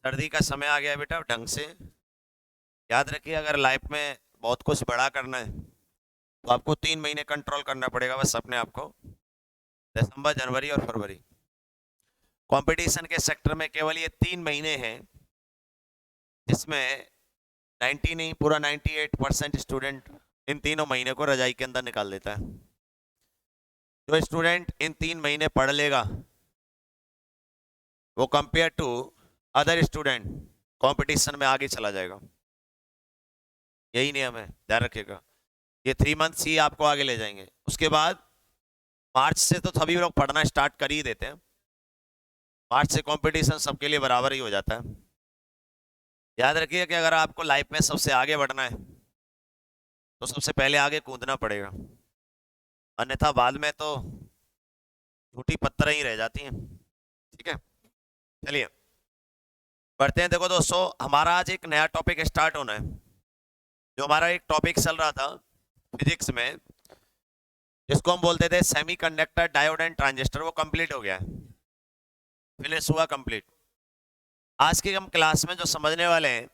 सर्दी का समय आ गया है बेटा, ढंग से याद रखिए। अगर लाइफ में बहुत कुछ बड़ा करना है तो आपको 3 महीने कंट्रोल करना पड़ेगा बस अपने आप को। दिसंबर, जनवरी और फरवरी। कंपटीशन के सेक्टर में केवल ये 3 महीने हैं जिसमें 90 नहीं, पूरा 98% स्टूडेंट इन तीनों महीने को रजाई के अंदर निकाल देता है। जो स्टूडेंट इन 3 महीने पढ़ लेगा वो compare to other student competition में आगे चला जाएगा। यही नियम है, ध्यान रखिएगा। ये 3 मंथ्स ही आपको आगे ले जाएंगे। उसके बाद मार्च से तो सभी लोग पढ़ना स्टार्ट कर ही देते हैं। मार्च से कंपटीशन सबके लिए बराबर ही हो जाता है। याद रखिए कि अगर आपको लाइफ में सबसे आगे बढ़ना है तो सबसे पहले आगे कूदना पड़ेगा, अन्यथा बाद में तो झूठी पत्थर ही रह जाती हैं। ठीक है, चलिए बढ़ते हैं। देखो दोस्तों, हमारा आज एक नया टॉपिक स्टार्ट होना है। जो हमारा एक टॉपिक चल रहा था फिजिक्स में, जिसको हम बोलते थे सेमीकंडक्टर, डायोड एंड ट्रांजिस्टर, वो कंप्लीट हो गया है, फिनिश हुआ कंप्लीट। आज की हम क्लास में जो समझने वाले हैं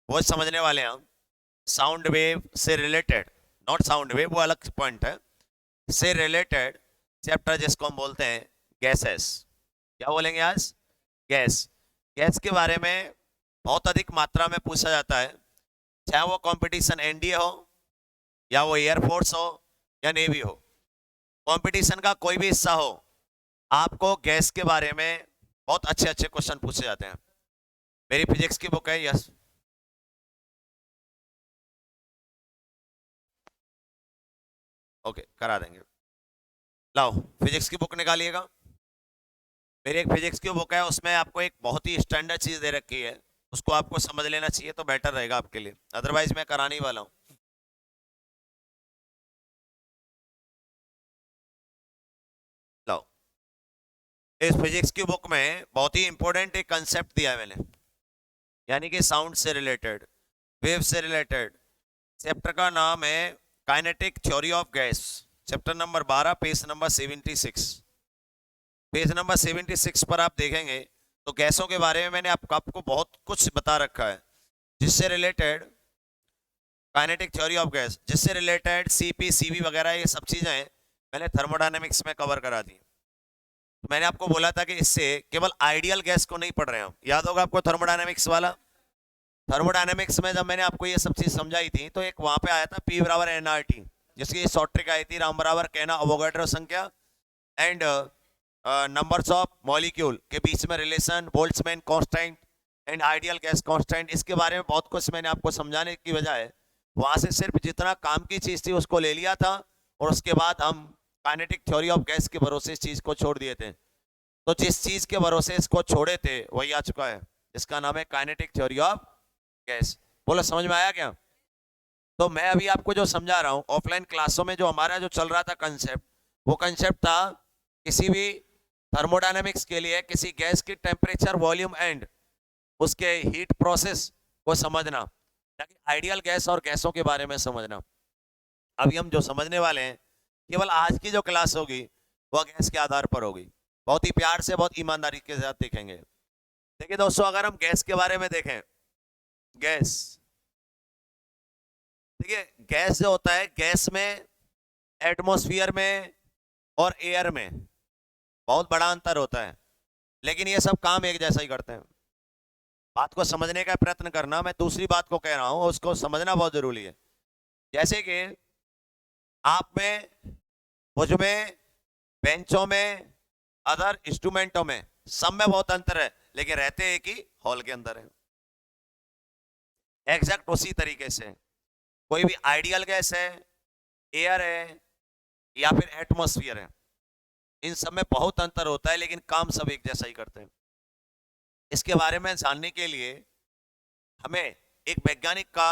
वो समझने वाले हैं हम साउंड वेव से रिलेटेड, नॉट साउंड वेव, वो अलग पॉइंट है, से रिलेटेड चैप्टर जिसको हम बोलते हैं गैसेस। क्या बोलेंगे आज? गैस। गैस के बारे में बहुत अधिक मात्रा में पूछा जाता है, चाहे वो कंपटीशन एनडीए हो या वो एयरफोर्स हो या नेवी हो। कंपटीशन का कोई भी हिस्सा हो, आपको गैस के बारे में बहुत अच्छे अच्छे क्वेश्चन पूछे जाते हैं। मेरी फिजिक्स की बुक है, यस, ओके करा देंगे। लाओ फिजिक्स की बुक निकालिएगा। मेरी एक फिजिक्स की बुक है, उसमें आपको एक बहुत ही स्टैंडर्ड चीज दे रखी है, उसको आपको समझ लेना चाहिए तो बेटर रहेगा आपके लिए, अदरवाइज मैं कराने ही वाला हूँ। लाओ, इस फिजिक्स की बुक में बहुत ही इंपॉर्टेंट एक कंसेप्ट दिया है मैंने, यानी कि साउंड से रिलेटेड, वेव से रिलेटेड। चैप्टर का नाम है kinetic theory of gas, chapter number 12, page number 76। Page number 76 पर आप देखेंगे तो गैसों के बारे में मैंने आपको बहुत कुछ बता रखा है, जिससे related kinetic theory of gas, जिससे रिलेटेड सीपी सीवी वगैरह ये सब चीजें मैंने थर्मोडायनेमिक्स में कवर करा दी। तो मैंने आपको बोला था कि इससे केवल आइडियल गैस को नहीं पढ़ रहे हैं हम, याद होगा आपको थर्मोडायनेमिक्स वाला। थर्मोडायनेमिक्स में जब मैंने आपको ये सब चीज समझाई थी तो एक वहां पे आया था P बराबर nRT, जिसकी शॉर्ट ट्रिक आई थी राम बराबर कहना अवोगाड्रो संख्या एंड नंबर्स ऑफ मॉलिक्यूल के बीच में relation, Boltzmann constant and ideal gas constant. इसके बारे में बहुत कुछ मैंने आपको समझाने की बजाय वहां से सिर्फ जितना काम की चीज थी उसको ले लिया था, और उसके बाद हम काइनेटिक थ्योरी ऑफ गैस के भरोसे इस चीज को छोड़ दिए थे। तो जिस चीज के भरोसे इसको छोड़े थे वही आ चुका है, इसका नाम है काइनेटिक थ्योरी ऑफ गैस। बोलो समझ में आया क्या? तो मैं अभी आपको जो समझा रहा हूँ, ऑफलाइन क्लासों में जो हमारा जो चल रहा था कंसेप्ट, वो कंसेप्ट था किसी भी थर्मोडायनेमिक्स के लिए किसी गैस की टेम्परेचर, वॉल्यूम एंड उसके हीट प्रोसेस को समझना, ताकि आइडियल गैस और गैसों के बारे में समझना। अभी हम जो समझने वाले हैं, केवल आज की जो क्लास होगी वह गैस के आधार पर होगी। बहुत ही प्यार से, बहुत ईमानदारी के साथ देखेंगे। देखिए दोस्तों, अगर हम गैस के बारे में देखें, गैस, देखिए गैस जो होता है, गैस में एटमॉस्फेयर में और एयर में बहुत बड़ा अंतर होता है, लेकिन ये सब काम एक जैसा ही करते हैं। बात को समझने का प्रयत्न करना, मैं दूसरी बात को कह रहा हूं, उसको समझना बहुत जरूरी है। जैसे कि आप में, मुझ में, बेंचों में, अदर इंस्ट्रूमेंटों में, सब में बहुत अंतर है, लेकिन रहते एक ही हॉल के अंदर है। एग्जैक्ट उसी तरीके से कोई भी आइडियल गैस है, एयर है या फिर एटमॉस्फेयर है, इन सब में बहुत अंतर होता है, लेकिन काम सब एक जैसा ही करते हैं। इसके बारे में जानने के लिए हमें एक वैज्ञानिक का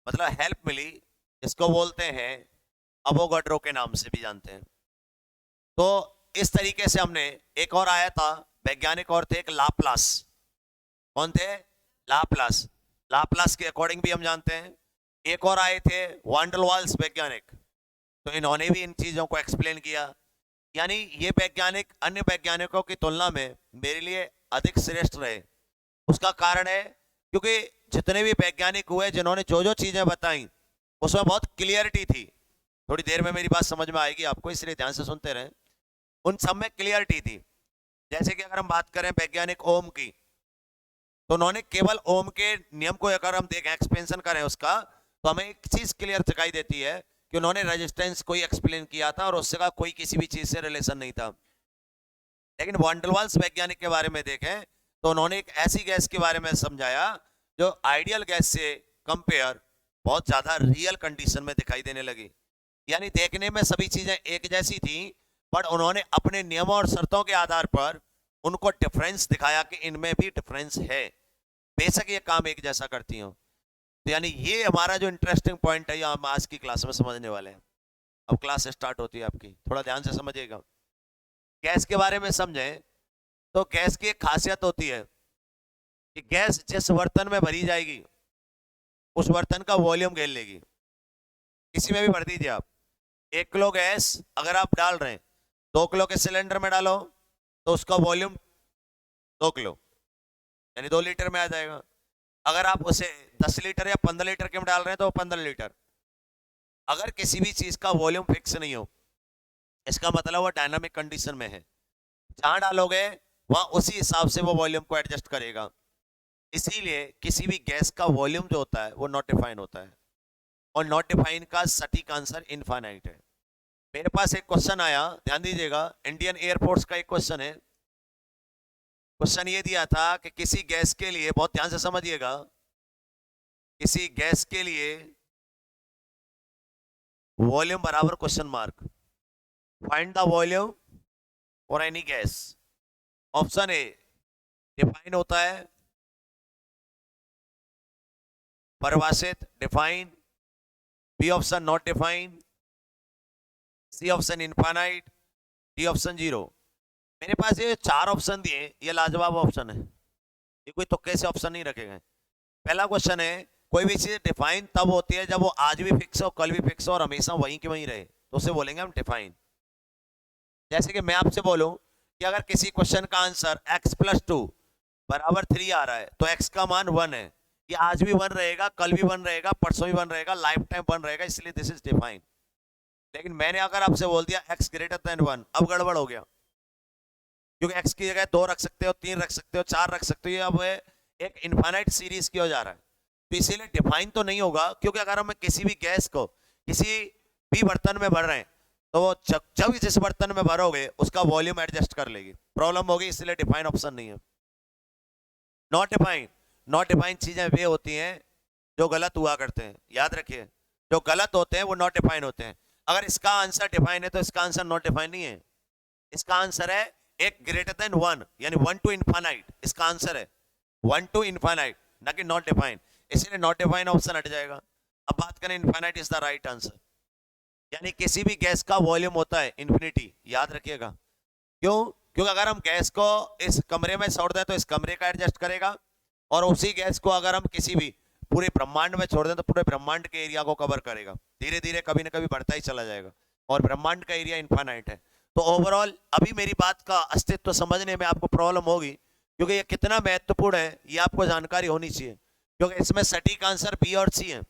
मतलब हेल्प मिली, जिसको बोलते हैं अवोगाड्रो के नाम से भी जानते हैं। तो इस तरीके से हमने, एक और आया था वैज्ञानिक और थे, एक लाप्लास। कौन थे? लाप्लास। लाप्लास के अकॉर्डिंग भी हम जानते हैं। एक और आए थे वांडरवाल्स वैज्ञानिक, तो इन्होंने भी इन चीजों को एक्सप्लेन किया। यानी ये वैज्ञानिक अन्य वैज्ञानिकों की तुलना में मेरे लिए अधिक श्रेष्ठ रहे, उसका कारण है क्योंकि जितने भी वैज्ञानिक हुए जिन्होंने जो जो चीजें बताई उसमें बहुत क्लियरिटी थी। थोड़ी देर में मेरी बात समझ में आएगी आपको, इसलिए ध्यान से सुनते रहें। उन सब में क्लियरिटी थी। जैसे कि अगर हम बात करें वैज्ञानिक ओम की, तो उन्होंने केवल ओम के नियम को अगर हम देखें, एक्सपेंशन करें उसका, तो हमें एक चीज क्लियर दिखाई देती है कि उन्होंने रेजिस्टेंस को ही एक्सप्लेन किया था और उससे का कोई किसी भी चीज से रिलेशन नहीं था। लेकिन वांडरवाल्स वैज्ञानिक के बारे में देखें तो उन्होंने एक ऐसी गैस के बारे में समझाया जो आइडियल गैस से कंपेयर बहुत ज्यादा रियल कंडीशन में दिखाई देने लगी। यानी देखने में सभी चीजें एक जैसी थी, पर उन्होंने अपने नियमों और शर्तों के आधार पर उनको डिफरेंस दिखाया कि इनमें भी डिफरेंस है, बेशक ये काम एक जैसा करती हो। तो यानी ये हमारा जो इंटरेस्टिंग पॉइंट है, ये हम आज की क्लास में समझने वाले हैं। अब क्लास स्टार्ट होती है आपकी, थोड़ा ध्यान से समझिएगा। गैस के बारे में समझें तो गैस की एक खासियत होती है कि गैस जिस बर्तन में भरी जाएगी उस बर्तन का वॉल्यूम घेर लेगी। किसी में भी भर दीजिए आप, 1 किलो गैस अगर आप डाल रहे हैं 2 किलो के सिलेंडर में डालो तो उसका वॉल्यूम 2 किलो यानी 2 लीटर में आ जाएगा। अगर आप उसे 10 लीटर या 15 लीटर के में डाल रहे हैं तो 15 लीटर। अगर किसी भी चीज का वॉल्यूम फिक्स नहीं हो, इसका मतलब वो डायनामिक कंडीशन में है, जहां डालोगे वहां उसी हिसाब से वो वॉल्यूम को एडजस्ट करेगा। इसीलिए किसी भी गैस का वॉल्यूम जो होता है वो नॉट डिफाइन होता है, और नॉट डिफाइन का सटीक आंसर इनफाइनाइट है। मेरे पास एक क्वेश्चन आया, ध्यान दीजिएगा, इंडियन एयरफोर्स का एक क्वेश्चन है। क्वेश्चन ये दिया था कि किसी गैस के लिए, बहुत ध्यान से समझिएगा, किसी गैस के लिए वॉल्यूम बराबर question mark, find the volume for any gas. Option A define होता है, परिभाषित define, B option not define, C option infinite, D option zero. मेरे पास ये 4 ऑप्शन दिए, ये लाजवाब ऑप्शन है, ये कोई तुक्के से ऑप्शन नहीं रखे गए। पहला क्वेश्चन है, कोई भी चीज डिफाइन तब होती है जब वो आज भी फिक्स हो, कल भी फिक्स हो और हमेशा वहीं की वहीं रहे, तो उसे बोलेंगे हम डिफाइन। जैसे कि मैं आपसे बोलूं कि अगर किसी क्वेश्चन का आंसर x + 2 बराबर 3 आ रहा है तो x का मान 1 है, ये आज भी 1 रहेगा, कल भी 1 रहेगा, परसों भी 1 रहेगा, लाइफ टाइम 1 रहेगा, इसलिए दिस इज डिफाइन। लेकिन मैंने अगर आपसे बोल दिया x > 1, अब गड़बड़ हो गया, क्योंकि x की जगह 2 रख सकते हो, 3 रख सकते हो, 4 रख सकते हो, ये अब एक इनफाइनाइट सीरीज की हो जा रहा है, तो इसीलिए डिफाइन तो नहीं होगा। क्योंकि अगर हम किसी भी गैस को किसी भी बर्तन में भर रहे हैं तो वो जब जिस बर्तन में भरोगे उसका वॉल्यूम एडजस्ट कर लेगी, प्रॉब्लम होगी, इसलिए डिफाइन ऑप्शन नहीं है। नॉट डिफाइन, नॉट डिफाइन चीजें वे होती हैं जो गलत हुआ करते हैं, याद रखिए, जो गलत होते हैं वो नॉट डिफाइन होते हैं। अगर इसका आंसर डिफाइन है तो इसका आंसर नॉट डिफाइन नहीं है, इसका आंसर है एक >1 यानी 1 to इनफाइनाइट, इसका आंसर है 1 to इनफाइनाइट, ना कि नॉट डिफाइन, इसलिए नॉट डिफाइन ऑप्शन हट जाएगा। अब बात करें infinite is the right answer, यानी किसी भी गैस का वॉल्यूम होता है इन्फिनिटी, याद रखिएगा। क्यों? क्योंकि अगर हम गैस को इस कमरे में छोड़ दें तो इस कमरे का एडजस्ट करेगा, और उसी गैस को अगर हम किसी भी पूरे ब्रह्मांड में छोड़ दें तो पूरे ब्रह्मांड के एरिया को कवर करेगा, धीरे धीरे कभी ना कभी बढ़ता ही चला जाएगा, और ब्रह्मांड का एरिया इनफाइनाइट है। तो ओवरऑल अभी मेरी बात का अस्तित्व समझने में आपको प्रॉब्लम होगी, क्योंकि ये कितना महत्वपूर्ण है ये आपको जानकारी होनी चाहिए, क्योंकि इसमें सटीक आंसर बी और सी है।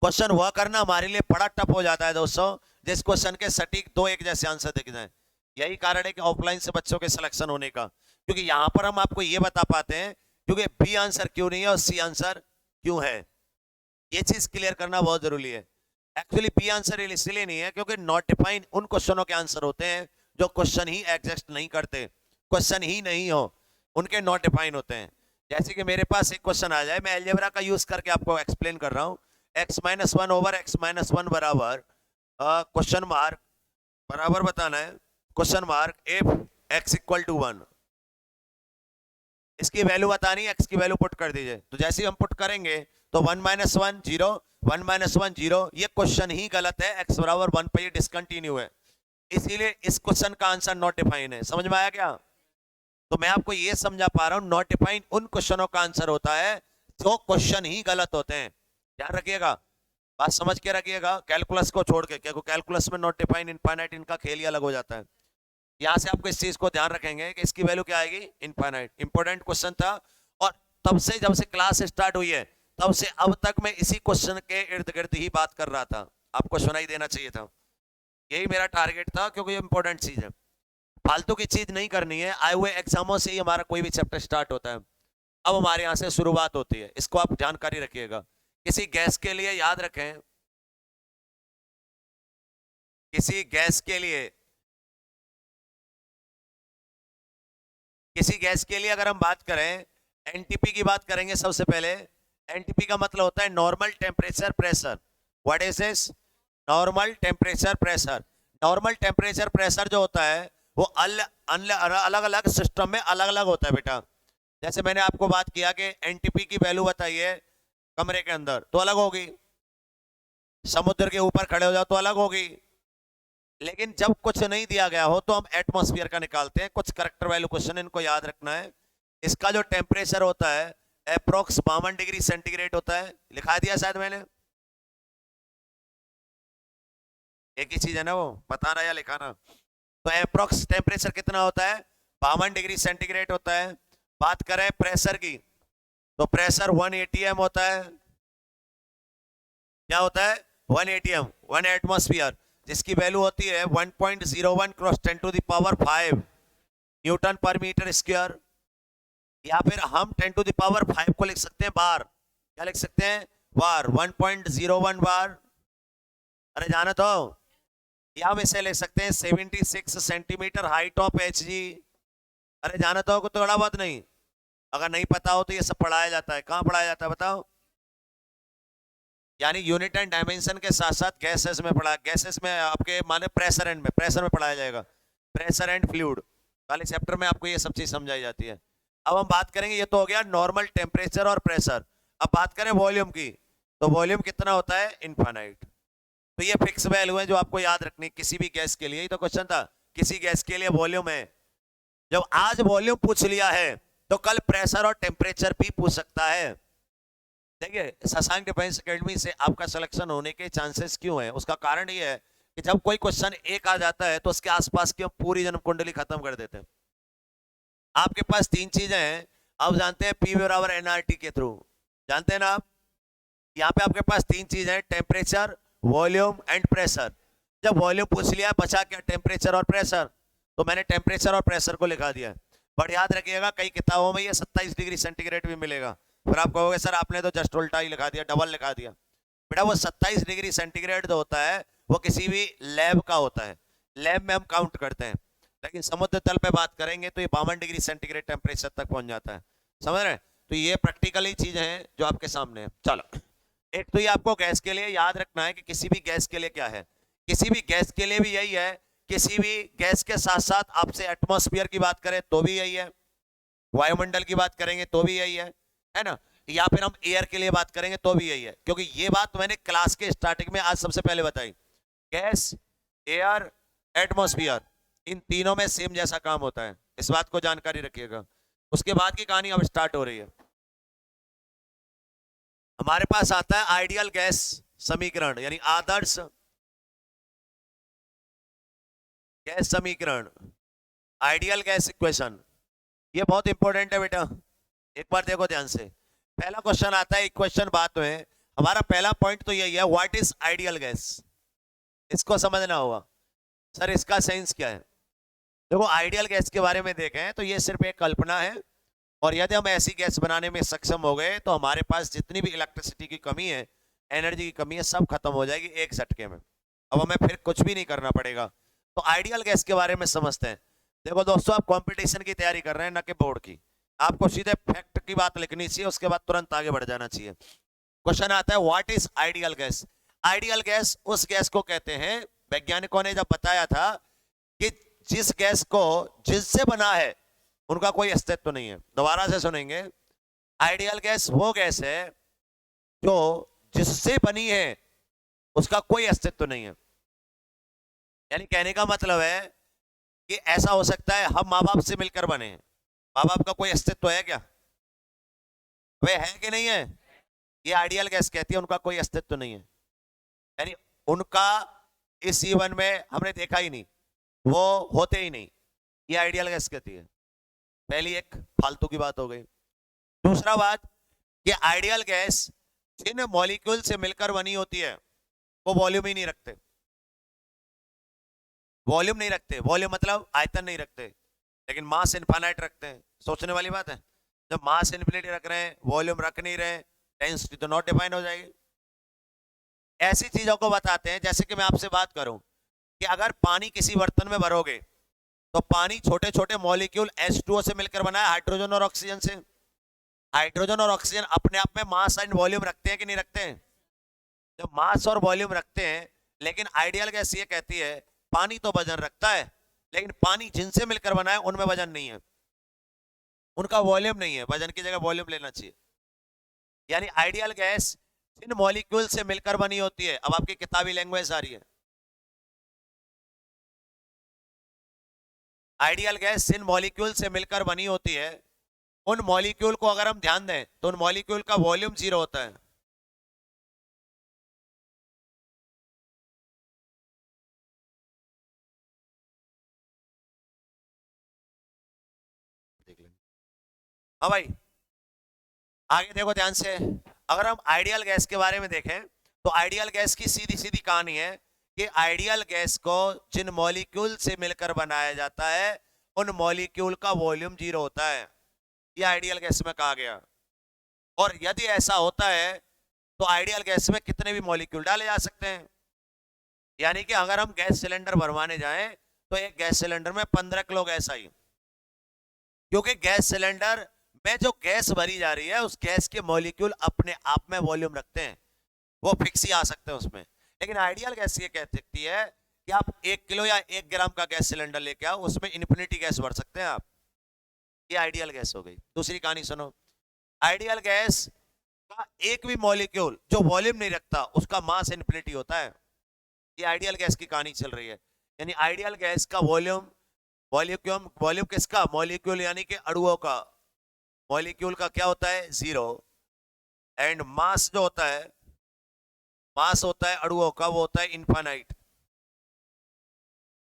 क्वेश्चन हुआ करना हमारे लिए बड़ा टफ हो जाता है दोस्तों, जिस क्वेश्चन के सटीक 2 एक जैसे आंसर दिख जाए। यही कारण है कि ऑफलाइन से बच्चों के सिलेक्शन होने का, क्योंकि यहां पर हम आपको ये बता पाते हैं क्योंकि बी आंसर क्यों नहीं है और सी आंसर क्यों है, ये चीज क्लियर करना बहुत जरूरी है। एक्चुअली बी आंसर इसलिए नहीं है क्योंकि नॉट डिफाइन उन क्वेश्चनों के आंसर होते हैं जो क्वेश्चन ही एग्जिस्ट नहीं करते, क्वेश्चन ही नहीं हो, उनके नॉट डिफाइन होते हैं। जैसे कि मेरे पास एक क्वेश्चन आ जाए, मैं अलजेब्रा का यूज करके आपको एक्सप्लेन कर रहा हूं, x - 1 / x - 1 बराबर क्वेश्चन मार्क बराबर बताना है क्वेश्चन मार्क इफ x = 1, इसकी वैल्यू बतानी है, x की वैल्यू पुट कर दीजिए। तो जैसे ही हम पुट करेंगे तो 1 - 1 0, 1 - 1 0, ये क्वेश्चन ही गलत है, x = 1 पे ये डिसकंटिन्यू है, इसीलिए इस क्वेश्चन का आंसर नॉट डिफाइन है। समझ में आया क्या? तो मैं आपको ये समझा पा रहा हूं, नॉट डिफाइन उन क्वेश्चनों का आंसर होता है जो क्वेश्चन ही गलत होते हैं, ध्यान रखिएगा, बात समझ के रखिएगा, कैलकुलस को छोड़ के, क्योंकि कैलकुलस में नॉट डिफाइन इनफाइनाइट इनका खेल ही अलग हो जाता है। यहां से आपको इस चीज को ध्यान रखेंगे कि इसकी वैल्यू क्या आएगी, इनफाइनाइट। इंपॉर्टेंट क्वेश्चन था, तब से, जब से क्लास स्टार्ट हुई है, तब से अब तक मैं इसी क्वेश्चन के इर्द गिर्द ही बात कर रहा था, आपको सुनाई देना चाहिए था, यही मेरा टारगेट था, क्योंकि ये इंपॉर्टेंट चीज है, फालतू की चीज नहीं करनी है। आए हुए एग्जामों से ही हमारा कोई भी चैप्टर स्टार्ट होता है, अब हमारे यहाँ से शुरुआत होती है, इसको आप जानकारी रखिएगा। किसी गैस के लिए याद रखें, किसी गैस के लिए, किसी गैस के लिए अगर हम बात करें, एनटीपी की बात करेंगे सबसे पहले। एनटीपी का मतलब होता है normal temperature pressure. What is this? Normal temperature pressure. Normal temperature pressure जो होता है वो अलग अलग सिस्टम में अलग अलग होता है बेटा। जैसे मैंने आपको बात किया कि एनटीपी की वैल्यू बताइए कमरे के अंदर, तो अलग होगी, समुद्र के ऊपर खड़े हो जाओ तो अलग होगी, लेकिन जब कुछ नहीं दिया गया हो तो हम एटमॉस्फेयर का निकालते हैं। कुछ करेक्टर वैल्यू क्वेश्चन, इनको याद रखना है। इसका जो टेम्परेचर होता है अप्रोक्स 52 डिग्री सेंटीग्रेड होता है, लिखा दिया शायद मैंने, एक ही चीज है ना वो, बताना या लिखाना। तो अप्रोक्स टेम्परेचर कितना होता है? 52 डिग्री सेंटीग्रेड होता है। बात करें प्रेशर की, तो प्रेशर 1 atm होता है। क्या होता है? 1 atm, 1 एटमॉस्फेयर, जिसकी वैल्यू होती है 1.01 cross 10 to the power 5 newton per metre square. या फिर हम 10 टू द पावर 5 को लिख सकते हैं बार। क्या लिख सकते हैं? बार, 1.01 बार। अरे जाना तो, या हम इसे लिख सकते हैं 76 सेंटीमीटर हाइट ऑफ HG। अरे जाना तो, कुछ थोड़ा बहुत नहीं, अगर नहीं पता हो तो ये सब पढ़ाया जाता है। कहाँ पढ़ाया जाता है बताओ? यानी यूनिट एंड डायमेंशन के साथ साथ गैसेस में पढ़ा, गैसेस में आपके माने प्रेशर एंड में, प्रेशर में पढ़ाया जाएगा, प्रेशर एंड फ्लूइड वाले चैप्टर में आपको ये सब चीज समझाई जाती है। अब हम बात करेंगे, ये तो हो गया नॉर्मल टेम्परेचर और प्रेशर। अब बात करें वॉल्यूम की, तो वॉल्यूम कितना होता है? इनफाइनाइट। तो ये फिक्स वैल्यू है जो आपको याद रखनी किसी भी गैस के लिए। ही तो क्वेश्चन था, किसी गैस के लिए वॉल्यूम है। जब आज वॉल्यूम पूछ लिया है तो कल प्रेशर और टेम्परेचर भी पूछ सकता है। देखिए, शशांक डिफेंस एकेडमी से आपका सिलेक्शन होने के चांसेस क्यों है, उसका कारण ये है कि जब कोई क्वेश्चन एक आ जाता है तो उसके आसपास की हम पूरी जन्म कुंडली खत्म कर देते हैं। आपके पास 3 चीजें हैं, आप जानते हैं पी बराबर एनआरटी के थ्रू, जानते हैं ना आप? यहाँ पे आपके पास 3 चीजें हैं, टेम्परेचर, वॉल्यूम एंड प्रेशर। जब वॉल्यूम पूछ लिया, बचा क्या? टेम्परेचर और प्रेशर, तो मैंने टेम्परेचर और प्रेशर को लिखा दिया। बट याद रखिएगा कई किताबों में ये 27 डिग्री सेंटीग्रेड भी मिलेगा, फिर आप कहोगे सर आपने तो जस्ट उल्टा ही लिखा दिया, डबल लिखा दिया। बेटा वो 27 डिग्री सेंटीग्रेड जो होता है वो किसी भी लैब का होता है, लैब में हम काउंट करते हैं, लेकिन समुद्र तल पे बात करेंगे तो ये 52 डिग्री सेंटीग्रेड टेम्परेचर तक पहुंच जाता है। समझ रहे हैं? तो ये प्रैक्टिकली चीजें हैं जो आपके सामने है। चलो, एक तो ये आपको गैस के लिए याद रखना है कि किसी भी गैस के लिए क्या है, किसी भी गैस के लिए भी यही है, किसी भी गैस के साथ साथ आपसे एटमॉस्फेयर की बात करें तो भी यही है, वायुमंडल की बात करेंगे तो भी यही है ना, या फिर हम एयर के लिए बात करेंगे तो भी यही है। क्योंकि ये बात मैंने क्लास के स्टार्टिंग में आज सबसे पहले बताई, गैस, एयर, एटमॉस्फेयर, इन तीनों में सेम जैसा काम होता है, इस बात को जानकारी रखिएगा। उसके बाद की कहानी अब स्टार्ट हो रही है। हमारे पास आता है आइडियल गैस समीकरण, यानी आदर्श गैस समीकरण, आइडियल गैस इक्वेशन। ये बहुत इंपॉर्टेंट है बेटा, एक बार देखो ध्यान से। पहला क्वेश्चन आता है इक्वेशन बाद में, हमारा पहला पॉइंट तो यही है, व्हाट इज आइडियल गैस, इसको समझना होगा। सर इसका सेंस क्या है? देखो, आइडियल गैस के बारे में देखें तो ये सिर्फ एक कल्पना है, और यदि हम ऐसी गैस बनाने में सक्षम हो गए तो हमारे पास जितनी भी इलेक्ट्रिसिटी की कमी है, एनर्जी की कमी है, सब खत्म हो जाएगी एक झटके में। अब हमें फिर कुछ भी नहीं करना पड़ेगा। तो आइडियल गैस के बारे में समझते हैं। देखो दोस्तों, आप कंपटीशन की तैयारी कर रहे हैं, ना कि बोर्ड की। आपको सीधे फैक्ट की बात लिखनी चाहिए, उसके बाद तुरंत आगे बढ़ जाना चाहिए। क्वेश्चन आता है what is ideal gas. Ideal gas उस गैस को कहते हैं, वैज्ञानिकों ने जब बताया था कि जिस गैस को जिससे बना है उनका कोई अस्तित्व नहीं है। दोबारा से सुनेंगे, आइडियल गैस वो गैस है जो जिससे बनी है उसका कोई अस्तित्व नहीं है। यानी कहने का मतलब है कि ऐसा हो सकता है हम माँ बाप से मिलकर बने हैं, माँ बाप का कोई अस्तित्व है क्या? वे है कि नहीं है? ये आइडियल गैस कहती है उनका कोई अस्तित्व नहीं है, यानी उनका इस जीवन में हमने देखा ही नहीं, वो होते ही नहीं, ये आइडियल गैस कहती है। पहली एक फालतू की बात हो गई। दूसरा बात कि आइडियल गैस जिन मॉलिक्यूल से मिलकर बनी होती है वो वॉल्यूम ही नहीं रखते। वॉल्यूम नहीं रखते, वॉल्यूम मतलब आयतन नहीं रखते, लेकिन मास इनफाइनाइट रखते हैं। सोचने वाली बात है। जब मास इनफिनिटी रख रहे हैं, वॉल्यूम रख नहीं रहे, डेंसिटी तो नॉट डिफाइन हो जाएगी। ऐसी चीजों को बताते हैं, जैसे कि मैं आपसे बात करूं कि अगर पानी किसी बर्तन में भरोगे तो पानी छोटे छोटे मॉलिक्यूल H2O से मिलकर बना है, हाइड्रोजन और ऑक्सीजन से। हाइड्रोजन और ऑक्सीजन अपने आप में मास एंड वॉल्यूम रखते हैं कि नहीं रखते हैं? जब मास और वॉल्यूम रखते हैं, लेकिन आइडियल गैस ये कहती है पानी तो वजन रखता है, लेकिन पानी जिनसे मिलकर बना है उनमें वजन नहीं है, उनका वॉल्यूम नहीं है, वजन की जगह वॉल्यूम लेना चाहिए। यानी आइडियल गैस जिन मॉलिक्यूल से मिलकर बनी होती है, अब आपकी किताबी लैंग्वेज आ रही है, आइडियल गैस जिन मॉलिक्यूल से मिलकर बनी होती है, उन मॉलिक्यूल को अगर हम ध्यान दें तो उन मॉलिक्यूल का वॉल्यूम 0 होता है। हाँ भाई, आगे देखो ध्यान से। अगर हम आइडियल गैस के बारे में देखें तो आइडियल गैस की सीधी सीधी कहानी है कि आइडियल गैस को जिन मॉलिक्यूल से मिलकर बनाया जाता है उन मॉलिक्यूल का वॉल्यूम 0 होता है। ये आइडियल गैस में कहा गया। और यदि ऐसा होता है तो आइडियल गैस में कितने भी मॉलिक्यूल डाले जा सकते हैं। यानी कि अगर हम गैस सिलेंडर भरवाने जाएं तो एक गैस सिलेंडर में 15 किलो गैस आई, क्योंकि गैस सिलेंडर में जो गैस भरी जा रही है उस गैस के मॉलिक्यूल अपने आप में वॉल्यूम रखते हैं, वो फिक्स ही आ सकते हैं उसमें। लेकिन आइडियल गैस ये कह सकती है कि आप 1 किलो या 1 ग्राम का गैस सिलेंडर लेके आओ, उसमें इन्फिनिटी गैस भर सकते हैं आप। ये आइडियल गैस हो गई। दूसरी कहानी सुनो। आइडियल गैस का एक भी मॉलिक्यूल जो वॉल्यूम नहीं रखता उसका मास इन्फिनिटी होता है। ये आइडियल गैस की कहानी चल रही है। यानी आइडियल गैस का वॉल्यूम, वॉल्यूम किसका? मॉलिक्यूल यानी कि अणुओं का। मॉलिक्यूल का क्या होता है? 0। एंड मास जो होता है, मास होता है अणुओं का, वो होता है इनफाइनाइट।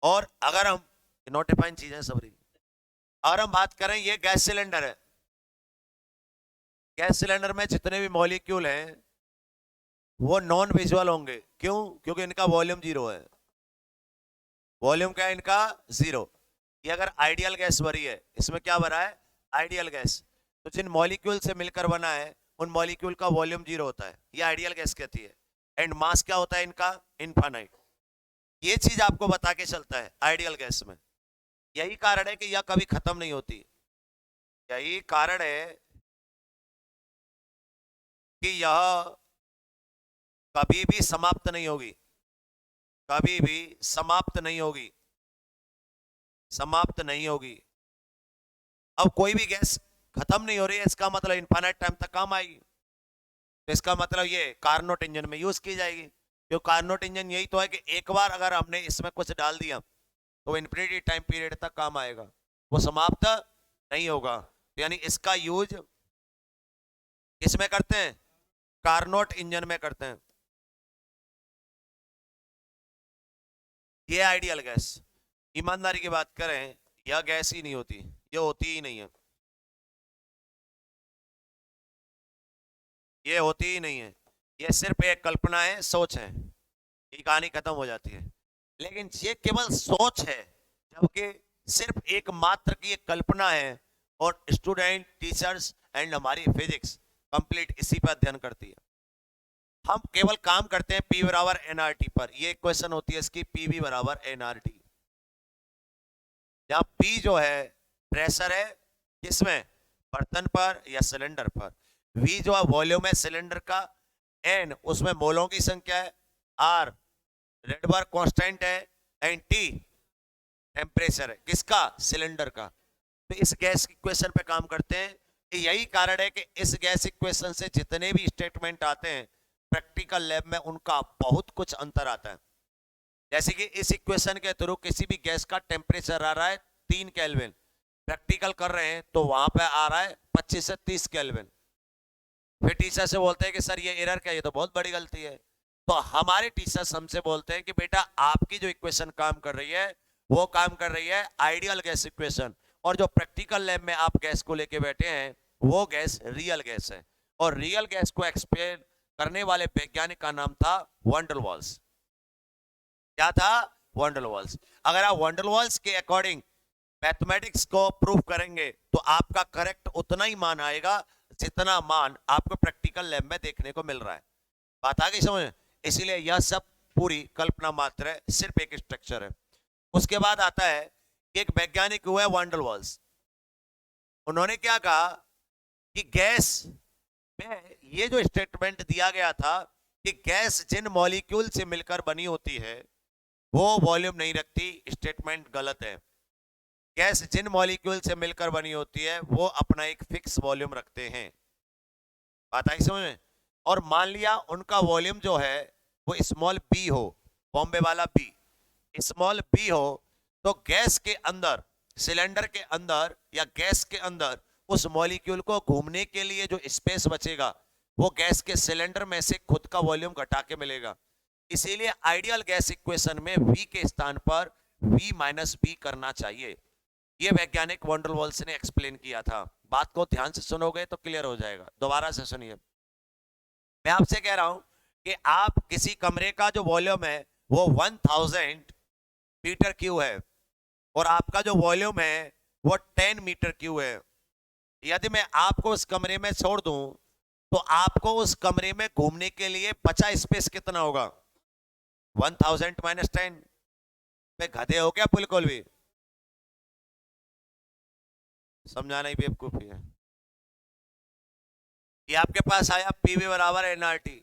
और अगर हम नॉट डिफाइन चीजें सबरी, अगर हम बात करें, ये गैस सिलेंडर है, गैस सिलेंडर में जितने भी मॉलिक्यूल हैं वो नॉन विजुअल होंगे। क्यों? क्योंकि इनका वॉल्यूम 0 है। वॉल्यूम क्या है इनका? 0। ये अगर आइडियल गैस भरी है, इसमें क्या भरा है? Ideal gas. तो जिन मॉलिक्यूल से मिलकर बना है उन मॉलिक्यूल का वॉल्यूम 0 होता है। ये आइडियल गैस कहती है। एंड मास क्या होता है इनका? इनफाइनाइट। ये चीज आपको बता के चलता है आइडियल गैस में। यही कारण है कि यह कभी खत्म नहीं होती। यही कारण है कि यह कभी भी समाप्त नहीं होगी, कभी भी समाप्त नहीं होगी, समाप्त नहीं होगी। अब कोई भी गैस खत्म नहीं हो रही है, इसका मतलब इनफाइनाइट टाइम तक काम आएगी। तो इसका मतलब ये कार्नोट इंजन में यूज की जाएगी। जो कार्नोट इंजन यही तो है कि एक बार अगर हमने इसमें कुछ डाल दिया तो इन्फिनिटी टाइम पीरियड तक काम आएगा, वो समाप्त नहीं होगा। तो यानी इसका यूज किसमें करते हैं? कार्नोट इंजन में करते हैं। ये आइडियल गैस। ईमानदारी की बात करें, यह गैस ही नहीं होती, ये होती ही नहीं है, ये होती ही नहीं है। ये सिर्फ एक कल्पना है, सोच है, ये कहानी खत्म हो जाती है। लेकिन ये केवल सोच है, जबकि सिर्फ एक मात्र की एक कल्पना है। और स्टूडेंट, टीचर्स एंड हमारी फिजिक्स कंप्लीट इसी पर अध्ययन करती है। हम केवल काम करते हैं P बराबर nRT पर। ये क्वेश्चन होती है इसकी, PV बराबर nRT। जहां P जो है प्रेशर है, किसमें? बर्तन पर या सिलेंडर पर। V जो है वॉल्यूम है सिलेंडर का। N उसमें मोलों की संख्या है। R रेडबर्ग कांस्टेंट है। एंड T टेम्परेचर है, किसका? सिलेंडर का। तो इस गैस इक्वेशन पे काम करते हैं। यही कारण है कि इस गैस इक्वेशन से जितने भी स्टेटमेंट आते हैं प्रैक्टिकल लैब में, उनका बहुत कुछ अंतर आता है। जैसे कि इस इक्वेशन के थ्रू किसी भी गैस का टेम्परेचर आ रहा है 3 केल्विन, प्रैक्टिकल कर रहे हैं तो वहां पे आ रहा है 25 से 30 केल्विन। फिर टीचर से बोलते हैं कि सर ये एरर क्या है, ये तो बहुत बड़ी गलती है। तो हमारे टीचर्स हमसे बोलते हैं कि बेटा आपकी जो इक्वेशन काम कर रही है वो काम कर रही है आइडियल गैस इक्वेशन, और जो प्रैक्टिकल लैब में आप गैस को लेके बैठे हैं वो गैस रियल गैस है। और रियल गैस को एक्सप्लेन करने वाले वैज्ञानिक का नाम था वैन डेर वाल्स। क्या था? Van der Waals. अगर आप वैन डेर वाल्स के अकॉर्डिंग मैथमेटिक्स को प्रूव करेंगे तो आपका करेक्ट उतना ही मान आएगा जितना मान आपको प्रैक्टिकल लैब में देखने को मिल रहा है। बात आ गई समझ? इसीलिए यह सब पूरी कल्पना मात्र है, सिर्फ एक स्ट्रक्चर है। उसके बाद आता है एक वैज्ञानिक हुआ है वैन डेर वाल्स। उन्होंने क्या कहा कि गैस में ये जो स्टेटमेंट दिया गया था कि गैस जिन मॉलिक्यूल से मिलकर बनी होती है वो वॉल्यूम नहीं रखती, स्टेटमेंट गलत है। गैस जिन मॉलिक्यूल से मिलकर बनी होती है वो अपना एक फिक्स वॉल्यूम रखते हैं। बात आई समझ में? और मान लिया उनका वॉल्यूम जो है वो स्मॉल बी हो, बॉम्बे वाला बी, स्मॉल बी हो, तो गैस के अंदर, सिलेंडर के अंदर या गैस के अंदर उस मॉलिक्यूल को घूमने के लिए जो स्पेस बचेगा वो गैस के सिलेंडर में से खुद का वॉल्यूम घटा के मिलेगा। इसीलिए आइडियल गैस इक्वेशन में V के स्थान पर V माइनस बी करना चाहिए। ये वैज्ञानिक वैन डेर वाल्स ने एक्सप्लेन किया था। बात को ध्यान से सुनोगे तो क्लियर हो जाएगा। दोबारा से सुनिए, मैं आपसे कह रहा हूं कि आप किसी कमरे का जो वॉल्यूम है वो 1000 मीटर क्यूब है और आपका जो वॉल्यूम है वो 10 मीटर क्यूब है। यदि मैं आपको उस कमरे में छोड़ दूं तो आपको उस कमरे में घूमने के लिए बचा स्पेस कितना होगा? 1000 माइनस 10 पे गधे हो क्या बिल्कुल भी? समझाना ही बेवकूफी है। ये आपके पास आया पीवी बराबर एनआरटी,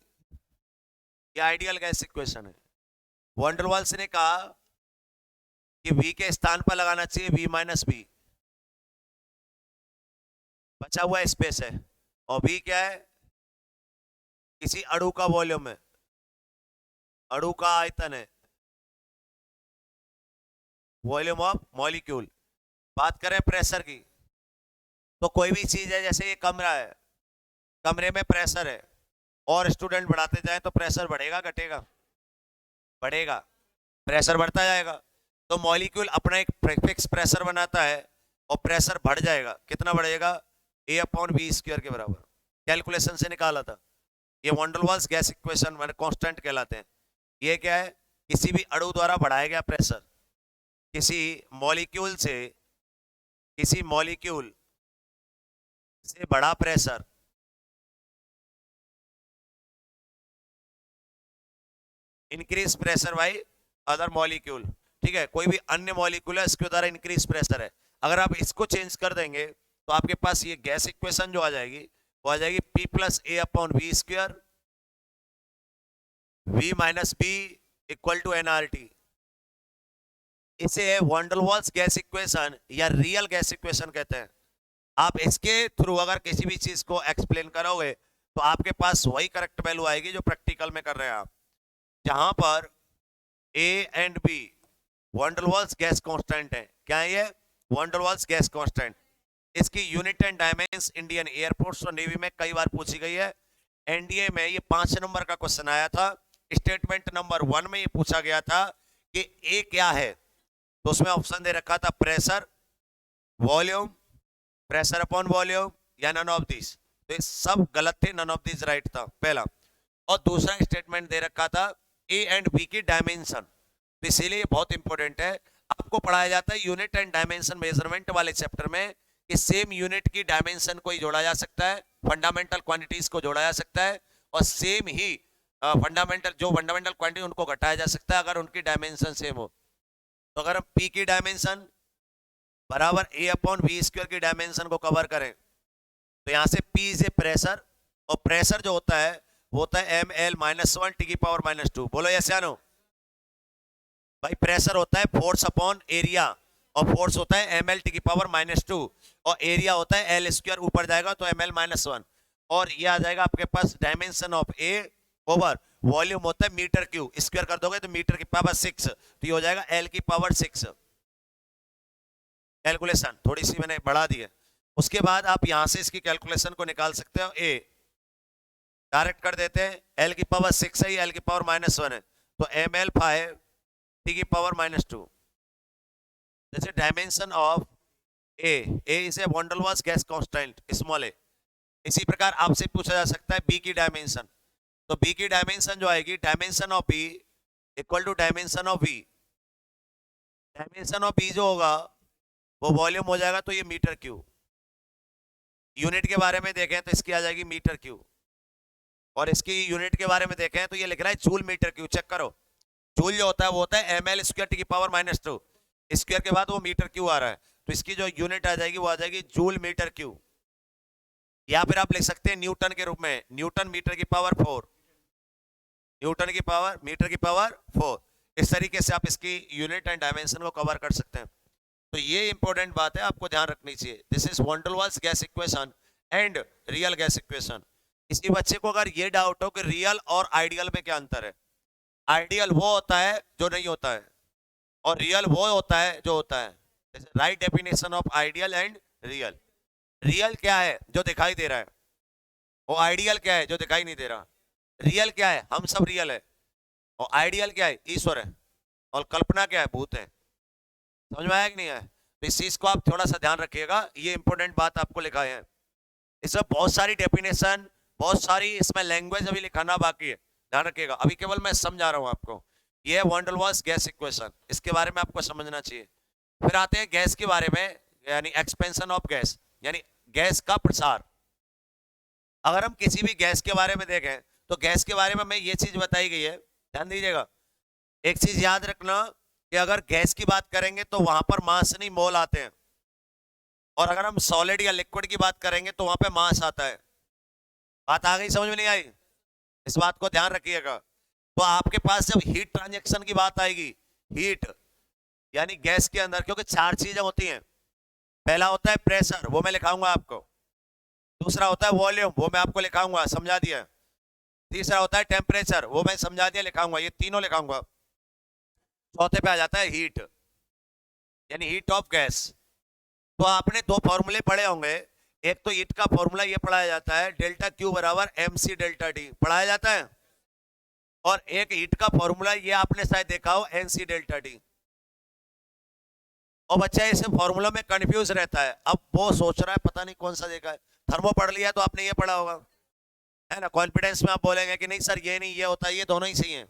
ये आइडियल गैस इक्वेशन है। वैन डेर वाल्स ने कहा कि V के स्थान पर लगाना चाहिए V माइनस बी, बचा हुआ स्पेस है। और V क्या है? किसी अणु का वॉल्यूम है, अणु का आयतन है, वॉल्यूम ऑफ मॉलिक्यूल। बात करें प्रेशर की तो कोई भी चीज है, जैसे ये कमरा है, कमरे में प्रेशर है और स्टूडेंट बढ़ाते जाए तो प्रेशर बढ़ेगा घटेगा? बढ़ेगा। प्रेशर बढ़ता जाएगा तो मॉलिक्यूल अपना एक फिक्स प्रेशर बनाता है और प्रेशर बढ़ जाएगा। कितना बढ़ेगा? A/V² के बराबर। कैलकुलेशन से निकाला था। ये van der Waals gas equation मैंने कांस्टेंट कहलाते हैं। ये क्या है? किसी भी अणु द्वारा बढ़ाया गया प्रेशर किसी मॉलिक्यूल से बड़ा pressure increase pressure by other molecule. ठीक है, कोई भी अन्य मॉलिक्यूल है इसके द्वारा इंक्रीज प्रेशर है। अगर आप इसको चेंज कर देंगे तो आपके पास ये गैस इक्वेशन जो आ जाएगी वो आ जाएगी P+A/V², V minus B equal to nRT. इसे van der Waals gas equation या रियल गैस इक्वेशन कहते हैं। आप इसके थ्रू अगर किसी भी चीज को एक्सप्लेन करोगे तो आपके पास वही करेक्ट वैल्यू आएगी जो प्रैक्टिकल में कर रहे हैं आप। जहां पर A and B van der Waals gas constant है। क्या है ये? Van der Waals gas constant. इसकी unit and dimension Indian air force और नेवी में कई बार पूछी गई है। एनडीए में ये 5 नंबर का क्वेश्चन आया था। स्टेटमेंट नंबर 1 में ये पूछा गया था कि ए क्या है, तो उसमें ऑप्शन दे रखा था pressure, volume, pressure upon volume या नन ऑफ दिस। तो ये सब गलत थे, नन ऑफ दिस राइट था पहला। और दूसरा स्टेटमेंट दे रखा था ए एंड बी की डायमेंशन। तो इसीलिए बहुत इंपॉर्टेंट है, आपको पढ़ाया जाता है यूनिट एंड डायमेंशन मेजरमेंट वाले चैप्टर में कि सेम यूनिट की डायमेंशन को ही जोड़ा जा सकता है, फंडामेंटल क्वांटिटीज को जोड़ा जा सकता है और सेम ही फंडामेंटल क्वांटिटी उनको घटाया जा सकता है अगर उनकी डायमेंशन सेम हो। तो अगर हम P की डायमेंशन बराबर A/V² की डायमेंशन को कवर करें तो यहां से P इज ए प्रेशर और प्रेशर जो होता है वो होता है ml-1 (10⁻²). बोलो यस या नो? भाई प्रेशर होता है फोर्स अपॉन एरिया और फोर्स होता है ml⁻², और एरिया होता है L², ऊपर जाएगा तो ml-1, और ये आ जाएगा आपके पास dimension of A over volume होता है मीटर क्यूब, स्क्वायर कर दोगे तो मीटर की पावर 6, तो ये हो जाएगा L⁻6। कैलकुलेशन थोड़ी सी मैंने बढ़ा दी है। उसके बाद आप यहां से इसकी कैलकुलेशन को निकाल सकते हो। A डायरेक्ट कर देते हैं, L⁻6 है, L⁻1 है, तो ml5 T⁻²। जैसे dimension of A is a van der Waals gas constant small a, इसी प्रकार आपसे पूछा जा सकता है बी की डायमेंशन, तो बी की डायमेंशन जो आएगी, dimension of B equal to dimension of V. Dimension of B जो होगा वो वॉल्यूम हो जाएगा, तो ये मीटर क्यूब। यूनिट के बारे में देखें तो इसकी आ जाएगी मीटर क्यूब, और इसकी यूनिट के बारे में देखें तो ये लिख रहा है जूल मीटर क्यूब। चेक करो, जूल जो होता है वो होता है ml स्क्वायर टी की पावर -2, स्क्वायर के बाद वो मीटर क्यूब आ रहा है, तो इसकी जो यूनिट आ जाएगी वो आ जाएगी जूल मीटर क्यूब। या फिर आप लिख सकते हैं न्यूटन के रूप में, न्यूटन मीटर की पावर 4, न्यूटन की पावर मीटर की पावर 4। इस तरीके से आप इसकी यूनिट एंड डायमेंशन को कवर कर सकते हैं। तो ये इंपॉर्टेंट बात है, आपको ध्यान रखनी चाहिए। This is von der Waals gas equation and real gas equation. किसी बच्चे को अगर ये डाउट हो कि रियल और आइडियल में क्या अंतर है, आइडियल वो होता है जो नहीं होता है, और रियल वो होता है जो होता है। Right definition of ideal and real. Real क्या है? जो दिखाई दे रहा है। वो आइडियल क्या है? जो दिखाई नहीं दे रहा। रियल क्या है? हम सब रियल है। और आइडियल क्या है? ईश्वर है। और कल्पना क्या है? भूत है। समझ में आया कि नहीं आया? तो इस चीज को आप थोड़ा सा ध्यान रखिएगा, ये इंपॉर्टेंट बात आपको लिखा है। इसमें बहुत सारी डेफिनेशन, बहुत सारी इसमें लैंग्वेज अभी लिखाना बाकी है, ध्यान रखिएगा। अभी केवल मैं समझा रहा हूं आपको। ये है von der Waals gas equation, इसके बारे में आपको समझना चाहिए। फिर आते हैं गैस के बारे में, यानी एक्सपेंशन ऑफ गैस, यानी गैस का प्रसार। अगर हम किसी भी गैस के बारे में देखें तो गैस के बारे में हमें ये चीज बताई गई है, ध्यान दीजिएगा। एक चीज याद रखना कि अगर गैस की बात करेंगे तो वहां पर मास नहीं मोल आते हैं, और अगर हम सॉलिड या लिक्विड की बात करेंगे तो वहां पे मास आता है। बात आ गई? समझ में नहीं आई? इस बात को ध्यान रखिएगा। तो आपके पास जब हीट ट्रांजैक्शन की बात आएगी, हीट यानी गैस के अंदर, क्योंकि 4 चीजें होती हैं। पहला होता है प्रेशर, वो मैं लिखाऊंगा आपको। दूसरा होता है वॉल्यूम, वो मैं आपको लिखाऊंगा, समझा दिया। तीसरा होता है टेम्परेचर, वो मैं समझा दिया, लिखाऊंगा, ये तीनों लिखाऊंगा। चौथे पे आ जाता है हीट, यानी हीट ऑफ गैस। तो आपने 2 फॉर्मूले पढ़े होंगे। एक तो हीट का फॉर्मूला ये पढ़ाया जाता है, डेल्टा क्यू बराबर mc डेल्टा टी पढ़ाया जाता है। और एक हीट का फॉर्मूला ये आपने शायद देखा हो, nc डेल्टा टी। और बच्चा इस फॉर्मूला में कंफ्यूज रहता है। अब वो सोच रहा है पता नहीं कौन सा देखा है। थर्मो पढ़ लिया तो आपने ये पढ़ा होगा, है ना। कॉन्फिडेंस में आप बोलेंगे कि नहीं सर ये नहीं, ये होता है, ये दोनों ही सही है।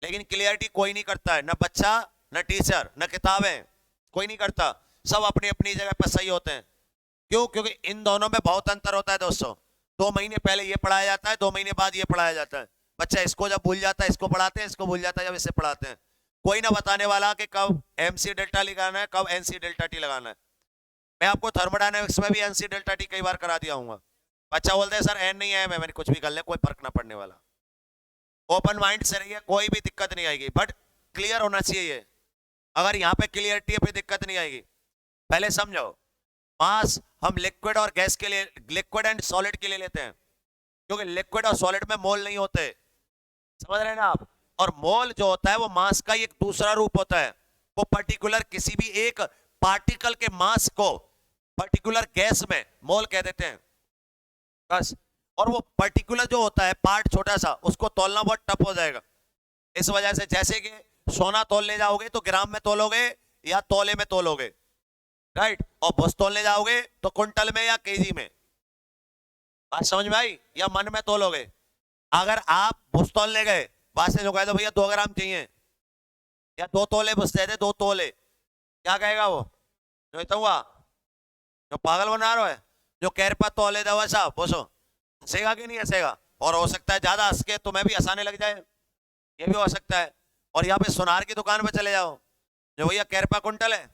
लेकिन क्लियरिटी कोई नहीं करता है, ना बच्चा, ना टीचर, ना किताबें, कोई नहीं करता। सब अपनी अपनी जगह पर सही होते हैं। क्यों? क्योंकि इन दोनों में बहुत अंतर होता है दोस्तों। 2 महीने पहले ये पढ़ाया जाता है, 2 महीने बाद ये पढ़ाया जाता है। बच्चा इसको जब भूल जाता है इसको पढ़ाते हैं, इसको भूल जाता है जब इसे पढ़ाते हैं। कोई ना बताने वाला कि कब mc डेल्टा लगाना है, कब nc डेल्टा टी लगाना है। मैं आपको थर्मोडायनेमिक्स में भी nc डेल्टा टी कई बार करा दिया हूँ। बच्चा बोलते हैं सर n नहीं है, मैंने कुछ भी कर ले, कोई फर्क ना पड़ने वाला। ओपन माइंड से रहिए, कोई भी दिक्कत नहीं आएगी, बट क्लियर होना चाहिए ये। अगर यहाँ पे क्लियरिटी है फिर दिक्कत नहीं आएगी। पहले समझो, मास हम लिक्विड और गैस के लिए, लिक्विड एंड सॉलिड के लिए लेते हैं, क्योंकि लिक्विड और सॉलिड में मोल नहीं होते, समझ रहे हैं ना आप। और मोल जो होता है वो मास का एक दूसरा रूप होता है। वो पर्टिकुलर किसी भी एक पार्टिकल के मास को पर्टिकुलर गैस में मोल कह देते हैं बस। और वो पर्टिकुलर जो होता है पार्ट छोटा सा, उसको तोलना बहुत टफ हो जाएगा। इस वजह से जैसे कि सोना तोलने जाओगे तो ग्राम में तोलोगे या तोले में तोलोगे, राइट। और भुस तोलने जाओगे तो कुंटल में या केजी में। बात समझ में आई? या मन में तोलोगे। अगर आप भुस तोलने गए, बात से जो कह दो भैया 2 ग्राम चाहिए, या 2 तोले भुस दे दे, 2 तोले, क्या कहेगा वो? जो तो हुआ, जो पागल बना रहा है, जो कह रहा तोले दवा साहब बोसो, हंसेगा कि नहीं हंसेगा? और हो सकता है ज्यादा हंस के तुम्हें भी हंसाने लग जाए, ये भी हो सकता है। और यहाँ पे सुनार की दुकान पे चले जाओ, जो भैया कैरपा कुंटल है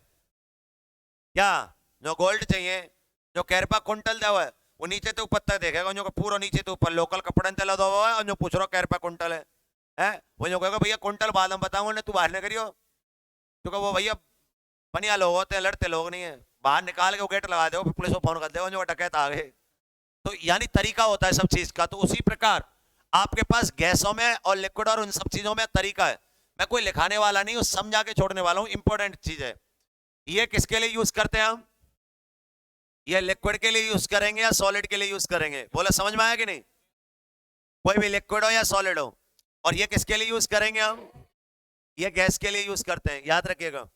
क्या, जो गोल्ड चाहिए, जो कैरपा कुंटल दवा है, वो नीचे तो ऊपर तक देखेगा, जो पूरा नीचे तो ऊपर लोकल कपड़े तला दो है, और जो पूछ रहा कैरपा कुंटल है वो जो कहेगा भैया कुंटल बाद में बताऊंगा, तू बाहर न करियो, क्योंकि वो भैया बढ़िया लोग होते हैं, लड़ते लोग नहीं है। बाहर निकाल के वो गेट लगा दो, पुलिस को फोन कर दे, जो डकैत आ गए। तो यानी तरीका होता है सब चीज का। तो उसी प्रकार आपके पास गैसों में और लिक्विड और उन सब चीजों में तरीका है। मैं कोई लिखाने वाला नहीं हूं, समझा के छोड़ने वाला हूं, इंपॉर्टेंट चीज है। ये किसके लिए यूज करते हैं हम? ये लिक्विड के लिए यूज करेंगे या सॉलिड के लिए यूज करेंगे? बोला समझ में आया कि नहीं? कोई भी लिक्विड हो या सॉलिड हो। और ये किसके लिए यूज करेंगे हम? ये गैस के लिए यूज करते हैं, याद रखिएगा,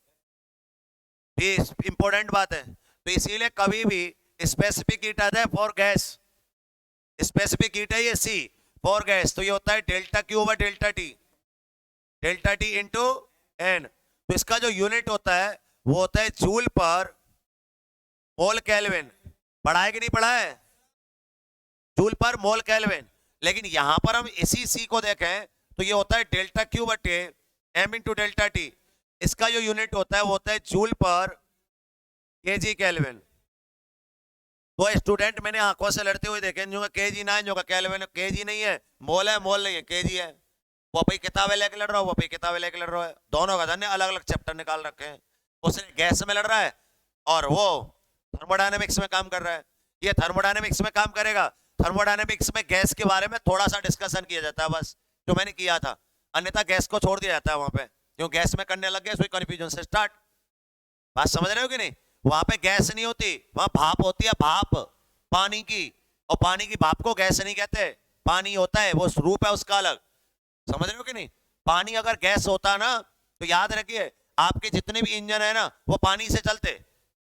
ये इंपॉर्टेंट बात है। तो इसीलिए कभी भी स्पेसिफिक हीट आता है फॉर गैस, स्पेसिफिक हीट है ये C फॉर गैस, तो ये होता है delta Q over delta T, delta T into N। तो इसका जो यूनिट होता है वो होता है जूल पर मोल केल्विन। पढ़ा है कि नहीं पढ़ा है? जूल पर मोल केल्विन। लेकिन यहां पर हम इसी C को देखें तो ये होता है डेल्टा Q बटे M इंटू डेल्टा T। इसका जो यूनिट होता है वो होता है जूल पर केजी केल्विन। तो स्टूडेंट मैंने आंखों से लड़ते हुए देखे, जो केजी ना है, जो केल्विन, केजी नहीं है, मोल है, मोल नहीं है, केजी है। वो भाई किताबें लेके लड़ रहा हो, वो भाई किताबें लेके लड़ रहा है, दोनों का धन्य अलग अलग चैप्टर निकाल रखे हैं। उसने गैस में लड़ रहा है और वो थर्मोडायनेमिक्स में काम कर रहा है। ये थर्मोडायनेमिक्स में काम करेगा। थर्मोडायनेमिक्स में गैस के बारे में थोड़ा सा डिस्कशन किया जाता है बस, जो मैंने किया था, अन्यथा गैस को छोड़ दिया जाता है वहां पे। क्यों गैस में करने लग गए, कंफ्यूजन से स्टार्ट। बात समझ रहे हो कि नहीं? वहां पे गैस नहीं होती, वहां भाप होती है, भाप पानी की। और पानी की भाप को गैस नहीं कहते, पानी होता है, वो रूप है उसका अलग। समझ रहे हो कि नहीं? पानी अगर गैस होता ना तो याद रखिए आपके जितने भी इंजन है ना वो पानी से चलते।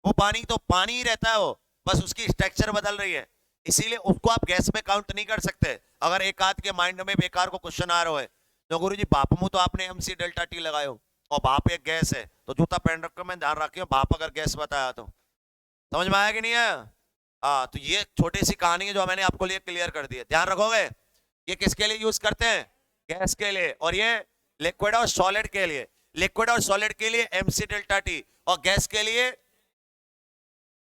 वो पानी तो पानी ही रहता है, वो बस उसकी स्ट्रक्चर बदल रही है, इसीलिए उसको आप गैस में काउंट नहीं कर सकते। अगर एक आध के माइंड में बेकार को क्वेश्चन आ रहा है तो गुरु जी भाप में तो आपने MC डेल्टा T लगाए हो और भाप एक गैस है, तो जूता पहन रखो, मैं ध्यान रखियो भाप अगर गैस बताया तो। समझ में आया कि नहीं है? हाँ, तो ये छोटी सी कहानी है जो मैंने आपको लिए क्लियर कर दी है, ध्यान रखोगे। ये किसके लिए यूज करते हैं? गैस के लिए। और ये लिक्विड और सॉलिड के लिए, लिक्विड और सॉलिड के लिए MC डेल्टा T, और गैस के लिए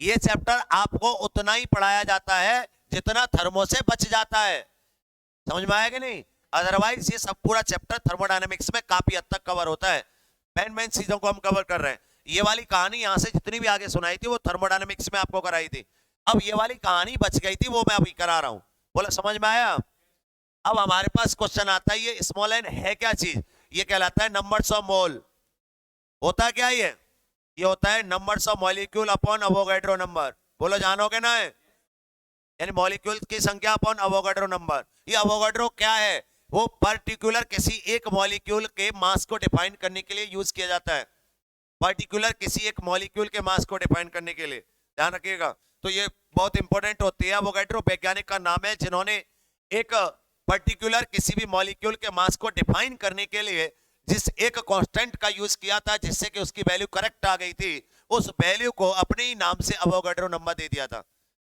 ये चैप्टर आपको उतना ही पढ़ाया जाता है जितना थर्मो से बच जाता है। समझ में आया कि नहीं? अदरवाइज ये सब पूरा चैप्टर थर्मोडायनेमिक्स में काफी हद तक कवर होता है। मेन चीजों को हम कवर कर रहे हैं। ये वाली कहानी यहां से जितनी भी आगे सुनाई थी वो थर्मोडायनेमिक्स में आपको कराई थी। अब ये वाली कहानी बच गई थी, वो मैं अभी करा रहा हूं। बोला समझ में आया? अब हमारे पास क्वेश्चन आता है, ये स्मॉल एन है क्या चीज? ये कहलाता है नंबर्स ऑफ मोल। होता क्या ये होता है numbers of molecule upon Avogadro number. बोलो जानोगे ना? यानी मॉलिक्यूल की संख्या अपॉन अवोगाड्रो नंबर। ये अवोगाड्रो क्या है? वो पर्टिकुलर किसी एक मॉलिक्यूल के मास को डिफाइन करने के लिए यूज किया जाता है। पर्टिकुलर किसी एक मॉलिक्यूल के मास को डिफाइन करने के लिए, ध्यान रखिएगा। तो ये बहुत इंपॉर्टेंट होती है। अवोगाड्रो वैज्ञानिक का नाम है जिन्होंने एक पर्टिकुलर किसी भी मॉलिक्यूल के मास को डिफाइन करने के लिए जिस एक कांस्टेंट का यूज किया था जिससे कि उसकी वैल्यू करेक्ट आ गई थी, उस वैल्यू को अपने ही नाम से अवोगाड्रो नंबर दे दिया था।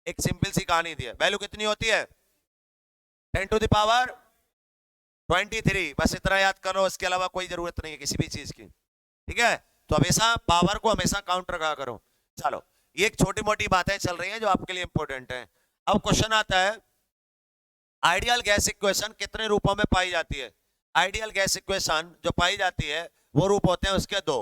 एक सिंपल सी कहानी दी है। वैल्यू कितनी होती है? 10 टू द पावर 23। बस इतना याद करो, इसके अलावा कोई जरूरत नहीं है किसी भी चीज की, ठीक है? तो हमेशा पावर को हमेशा काउंट रखा करो। चलो, ये एक छोटी मोटी बातें चल रही हैं जो आपके लिए इंपॉर्टेंट है। अब क्वेश्चन आता है, आइडियल गैस इक्वेशन कितने रूपों में पाई जाती है? आइडियल गैस इक्वेशन जो पाई जाती है वो रूप होते हैं उसके दो।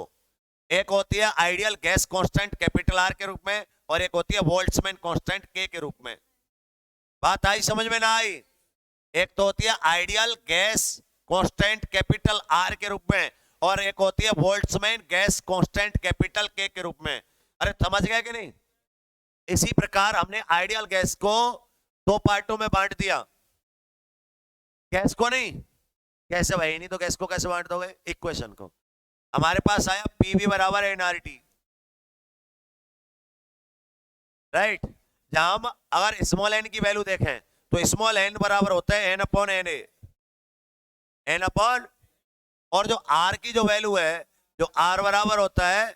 एक होती है ideal gas constant capital R के रूप में, और एक होती है बोल्ट्जमैन कांस्टेंट K के रूप में। बात आई समझ में ना आई? एक तो होती है ideal gas constant capital R के रूप में, और एक होती है Boltzmann gas constant capital K के रूप में। अरे समझ गए कि नहीं? इसी प्रकार हमने आइडियल गैस को दो पार्टों में बांट दिया। गैस को नहीं, कैसे भाई? नहीं तो गैस को कैसे बांट दोगे? इक्वेशन को हमारे पास आया PV बराबर nRT, राइट? जहां हम अगर स्मॉल n की वैल्यू देखें तो स्मॉल n बराबर होता है n upon Na, n upon, और जो R की जो वैल्यू है, जो R बराबर होता है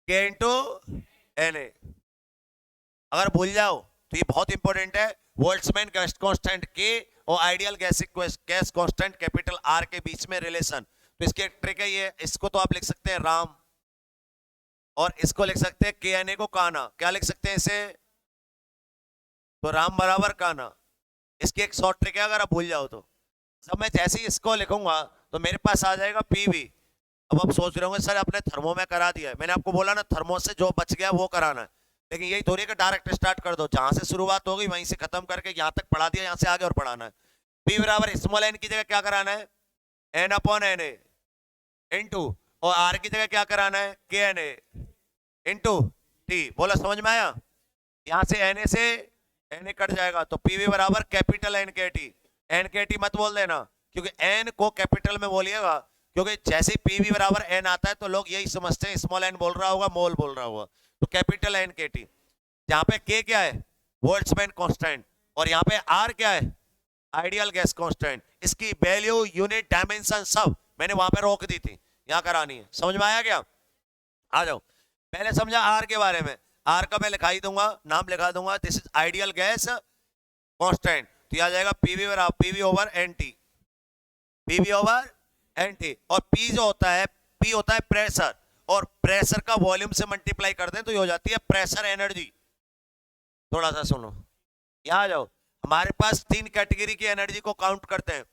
K इंटू Na। अगर भूल जाओ तो ये बहुत इंपॉर्टेंट है। बोल्ट्जमैन गैस कांस्टेंट K और ideal gas constant capital R के बीच में रिलेशन। तो इसकी एक ट्रिक है ये, इसको तो आप लिख सकते हैं राम, और इसको लिख सकते हैं KNA को काना। क्या लिख सकते हैं इसे? तो राम बराबर काना। इसकी एक शॉर्ट ट्रिक है अगर आप भूल जाओ तो। जब मैं जैसे ही इसको लिखूंगा तो मेरे पास आ जाएगा PV। अब आप सोच रहे होंगे सर आपने थर्मो में करा दिया है। मैंने आपको बोला ना थर्मो से जो बच गया वो कराना है, लेकिन यही थोड़ी कि डायरेक्ट स्टार्ट कर दो, जहां से शुरुआत होगी वहीं से खत्म करके यहाँ तक पढ़ा दिया, यहाँ से आगे और पढ़ाना है। P बराबर स्मॉल n की जगह क्या कराना है? n अपॉन Na इंटू, और R की जगह क्या कराना है? KNA into T। बोला समझ में आया? यहाँ से Na से Na कट जाएगा तो PV बराबर कैपिटल NKT। NKT मत बोल देना, क्योंकि n को कैपिटल में बोलिएगा, क्योंकि जैसे ही PV बराबर n आता है तो लोग यही समझते हैं स्मॉल n बोल रहा होगा, मोल बोल रहा होगा। तो कैपिटल NKT, जहां पे K क्या है? बोल्ट्जमैन कांस्टेंट, और यहाँ पे आर क्या है, आइडियल गैस कांस्टेंट, इसकी वैल्यू यूनिट डायमेंशन सब मैंने वहां पे रोक दी थी, यहाँ करानी है। समझ में आया क्या? आ जाओ, पहले समझा आर के बारे में। आर का मैं लिखा ही दूंगा, नाम लिखा दूंगा, this is ideal gas constant, तो आ जाएगा पीवी बराबर PV over N T, PV over N T. और पी जो होता है, पी होता है प्रेशर, और प्रेशर का वॉल्यूम से मल्टीप्लाई कर दें तो ये हो जाती है प्रेशर एनर्जी। थोड़ा सा सुनो, यहाँ आ जाओ। हमारे पास तीन कैटेगरी की एनर्जी को काउंट करते हैं।